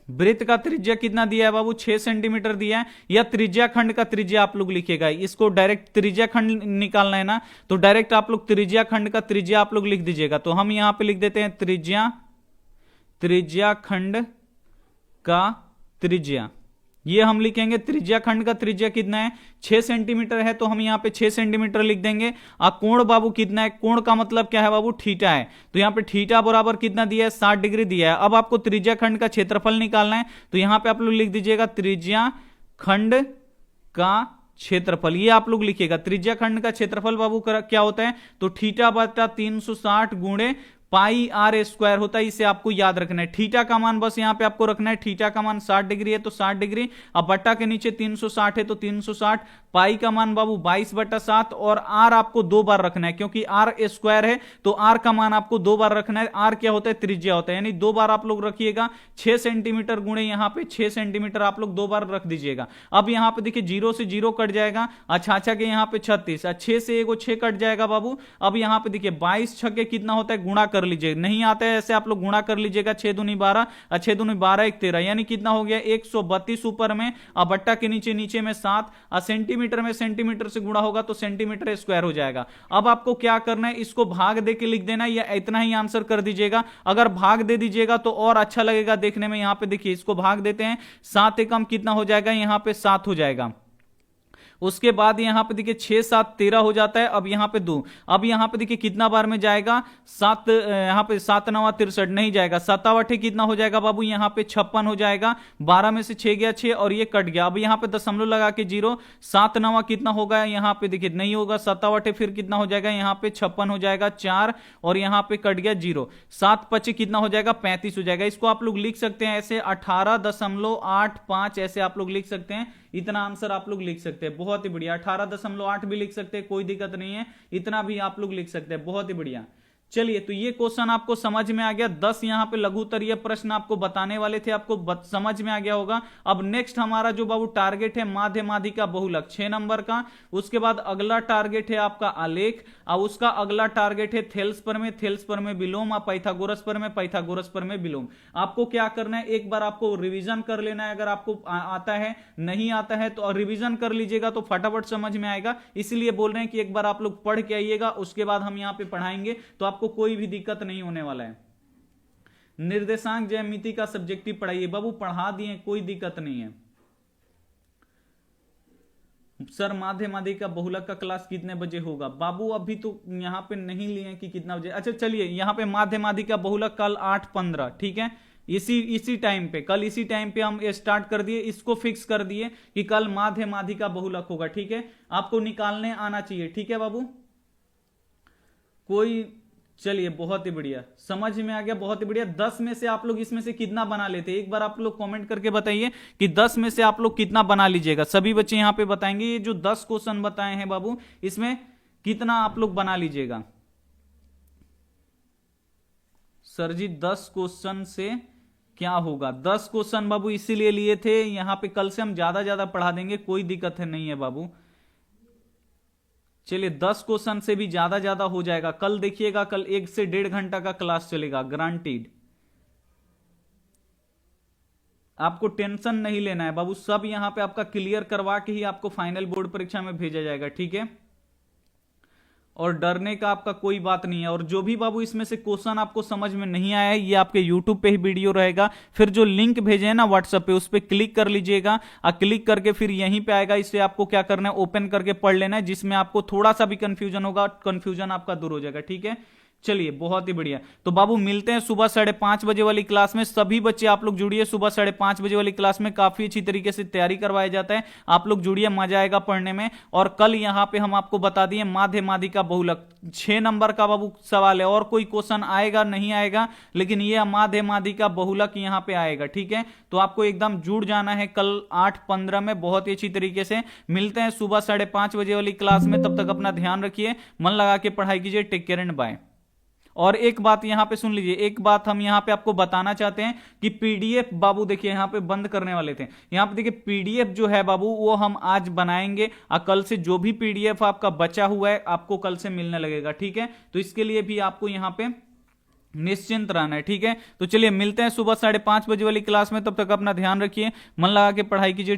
वृत्त का त्रिज्या कितना दिया है बाबू, 6 सेंटीमीटर दिया है, या त्रिज्या खंड का त्रिज्या आप लोग लिखेगा, इसको डायरेक्ट त्रिज्या खंड निकालना है ना, तो डायरेक्ट आप लोग त्रिज्या खंड का त्रिज्या आप लोग लिख दीजिएगा। तो हम यहां पे लिख देते हैं त्रिज्या खंड का त्रिज्या, ये हम लिखेंगे त्रिज्या खंड का त्रिज्या कितना है, 6 सेंटीमीटर है, तो हम यहां पे 6 सेंटीमीटर लिख देंगे। कोण बाबू कितना है, कोण का मतलब क्या है बाबू, थीटा है, तो यहां पे थीटा बराबर कितना दिया है, 60 डिग्री दिया है। अब आपको त्रिज्या खंड का क्षेत्रफल निकालना है, तो यहां पे आप लोग लिख दीजिएगा त्रिज्या खंड का क्षेत्रफल, ये आप लोग लिखिएगा। त्रिज्या खंड का क्षेत्रफल बाबू क्या होता है, तो थीटा बटा 360 गुणे पाई आर स्क्वायर होता है, इसे आपको याद रखना है। थीटा का मान बस यहां पे आपको रखना है, थीटा का मान 60 डिग्री है तो 60 डिग्री, अब बट्टा के नीचे 360 है तो 360, पाई का मान बाबू 22/7 और आर आपको 2 बार रखना है, क्योंकि आर स्क्वायर है तो आर का मान आपको 2 बार रखना है। आर क्या होता है, त्रिज्या होता है, यानी 2 बार आप लोग रखिएगा। 6 सेंटीमीटर गुणे यहां पे 6 सेंटीमीटर आप लोग 2 बार रख दीजिएगा। अब यहां पे देखिए 0 से 0 कट जाएगा, अच्छा के यहां पे 36, 6 से 6 कट जाएगा बाबू। अब यहां पे देखिए 22 छके कितना होता है, गुणा कर लीजिएगा, नहीं आता है ऐसे आप लोग गुणा कर लीजिएगा, 6 दूनी 12, 6 दूनी 12 1 13, यानी कितना हो गया 132 ऊपर में, अब बट्टा के नीचे में 7, सेंटीमीटर में सेंटीमीटर से गुणा होगा तो सेंटीमीटर स्क्वायर हो जाएगा। अब आपको क्या करना है, इसको भाग दे के लिख देना या इतना ही आंसर कर दीजिएगा। अगर भाग दे दीजिएगा तो और अच्छा लगेगा देखने में। यहां पे देखिए इसको भाग देते हैं, 7 एकम कितना हो जाएगा, यहां पे 7 हो जाएगा। उसके बाद यहां पे देखिए 6 7 13 हो जाता है, अब यहां पे 2, अब यहां पे देखिए कितना बार में जाएगा, 7, यहां पे 7 9 63 नहीं जाएगा, 7 8 कितना हो जाएगा बाबू, यहां पे 56 हो जाएगा, 12 में से 6 गया 6 और ये कट गया। अब यहां पे दशमलव लगा के 0, 7 9 कितना होगा, यहां पे देखिए नहीं होगा, 7 8 फिर कितना हो जाएगा, यहां पे 56 हो जाएगा 4 और यहां पे कट गया 0, 7 5 कितना हो जाएगा, 35 हो जाएगा। इसको आप लोग लिख सकते हैं ऐसे 18.85 ऐसे आप लोग लिख सकते हैं, इतना आंसर आप लोग लिख सकते हैं। बहुत ही बढ़िया, 18.8 भी लिख सकते हैं, कोई दिक्कत नहीं है, इतना भी आप लोग लिख सकते हैं, बहुत ही बढ़िया। चलिए तो ये क्वेश्चन आपको समझ में आ गया। 10 यहां पे लघुत्तरीय प्रश्न आपको बताने वाले थे, आपको समझ में आ गया होगा। अब नेक्स्ट हमारा जो बाबू टारगेट है माध्य माध्यिका बहुलक 6 नंबर का, उसके बाद अगला टारगेट है आपका आलेख, और उसका अगला टारगेट है थेल्स पर में विलोम, और पाइथागोरस पर में विलोम। आपको क्या करना है, एक बार आपको रिविजन कर लेना है, अगर आपको आता है, नहीं आता है तो रिविजन कर लीजिएगा तो फटाफट समझ में आएगा। इसलिए बोल रहे हैं कि एक बार आप लोग पढ़ के आइएगा, उसके बाद हम यहां पे पढ़ाएंगे तो आपको कोई भी दिक्कत नहीं होने वाला है। निर्देशांक ज्यामिति का सब्जेक्टिव पढ़ाइए बाबू, पढ़ा दिए, कोई दिक्कत नहीं है। सर माध्य माध्यिका बहुलक का क्लास कितने बजे होगा बाबू, अभी तो यहां पे नहीं लिए कि कितना बजे। अच्छा चलिए, यहां पे माध्य माध्यिका बहुलक कल 8:15, ठीक है, इसी टाइम पे, कल इसी टाइम पे हम स्टार्ट कर दिए, इसको फिक्स कर दिए कि कल माध्य माध्यिका बहुलक होगा, ठीक है। आपको निकालने आना चाहिए, ठीक है बाबू, कोई, चलिए बहुत ही बढ़िया, समझ में आ गया, बहुत ही बढ़िया। 10 में से आप लोग इसमें से कितना बना लेते हैं, एक बार आप लोग कमेंट करके बताइए कि 10 में से आप लोग कितना बना लीजिएगा। सभी बच्चे यहां पे बताएंगे, ये जो 10 क्वेश्चन बताए हैं बाबू, इसमें कितना आप लोग बना लीजिएगा, सर जी 10 क्वेश्चन से क्या होगा? 10 क्वेश्चन बाबू इसीलिए लिए थे, यहां पे कल से हम ज्यादा ज्यादा पढ़ा देंगे, कोई दिक्कत है नहीं है बाबू। चलिए 10 क्वेश्चन से भी ज्यादा ज्यादा हो जाएगा। कल देखिएगा, कल 1 से 1.5 घंटा का क्लास चलेगा, गारंटीड। आपको टेंशन नहीं लेना है बाबू, सब यहां पे आपका क्लियर करवा के ही आपको फाइनल बोर्ड परीक्षा में भेजा जाएगा, ठीक है। और डरने का आपका कोई बात नहीं है। और जो भी बाबू इसमें से क्वेश्चन आपको समझ में नहीं आया है, ये आपके यूट्यूब पे ही वीडियो रहेगा, फिर जो लिंक भेजे हैं ना व्हाट्सएप पे, उस पर क्लिक कर लीजिएगा। क्लिक करके फिर यहीं पे आएगा, इसे आपको क्या करना है, ओपन करके पढ़ लेना है, जिसमें आपको थोड़ा सा भी कंफ्यूजन होगा, कंफ्यूजन आपका दूर हो जाएगा, ठीक है। चलिए बहुत ही बढ़िया। तो बाबू मिलते हैं सुबह 5:30 बजे वाली क्लास में। सभी बच्चे आप लोग जुड़िए, सुबह 5:30 बजे वाली क्लास में काफी अच्छी तरीके से तैयारी करवाया जाता है। आप लोग जुड़िए, मजा आएगा पढ़ने में। और कल यहां पे हम आपको बता दिए माध्य माध्यिका बहुलक 6 नंबर का बाबू सवाल है, और कोई क्वेश्चन आएगा नहीं आएगा, लेकिन ये माध्य माध्यिका बहुलक यहां पे आएगा, ठीक है। तो आपको एकदम जुड़ जाना है कल 8:15 में, बहुत ही अच्छी तरीके से। मिलते हैं सुबह 5:30 बजे वाली क्लास में, तब तक अपना ध्यान रखिए, मन लगा के पढ़ाई कीजिए। Take care and bye. और एक बात यहां पे सुन लीजिए, एक बात हम यहां पे आपको बताना चाहते हैं कि पीडीएफ बाबू देखिए, यहां पे बंद करने वाले थे, यहां पे देखिए पीडीएफ जो है बाबू वो हम आज बनाएंगे, और कल से जो भी पीडीएफ आपका बचा हुआ है आपको कल से मिलने लगेगा, ठीक है। तो इसके लिए भी आपको यहां पे निश्चिंत रहना है, ठीक है। तो चलिए मिलते हैं सुबह 5:30 बजे वाली क्लास में, तब तक अपना ध्यान रखिए, मन लगा के पढ़ाई कीजिए।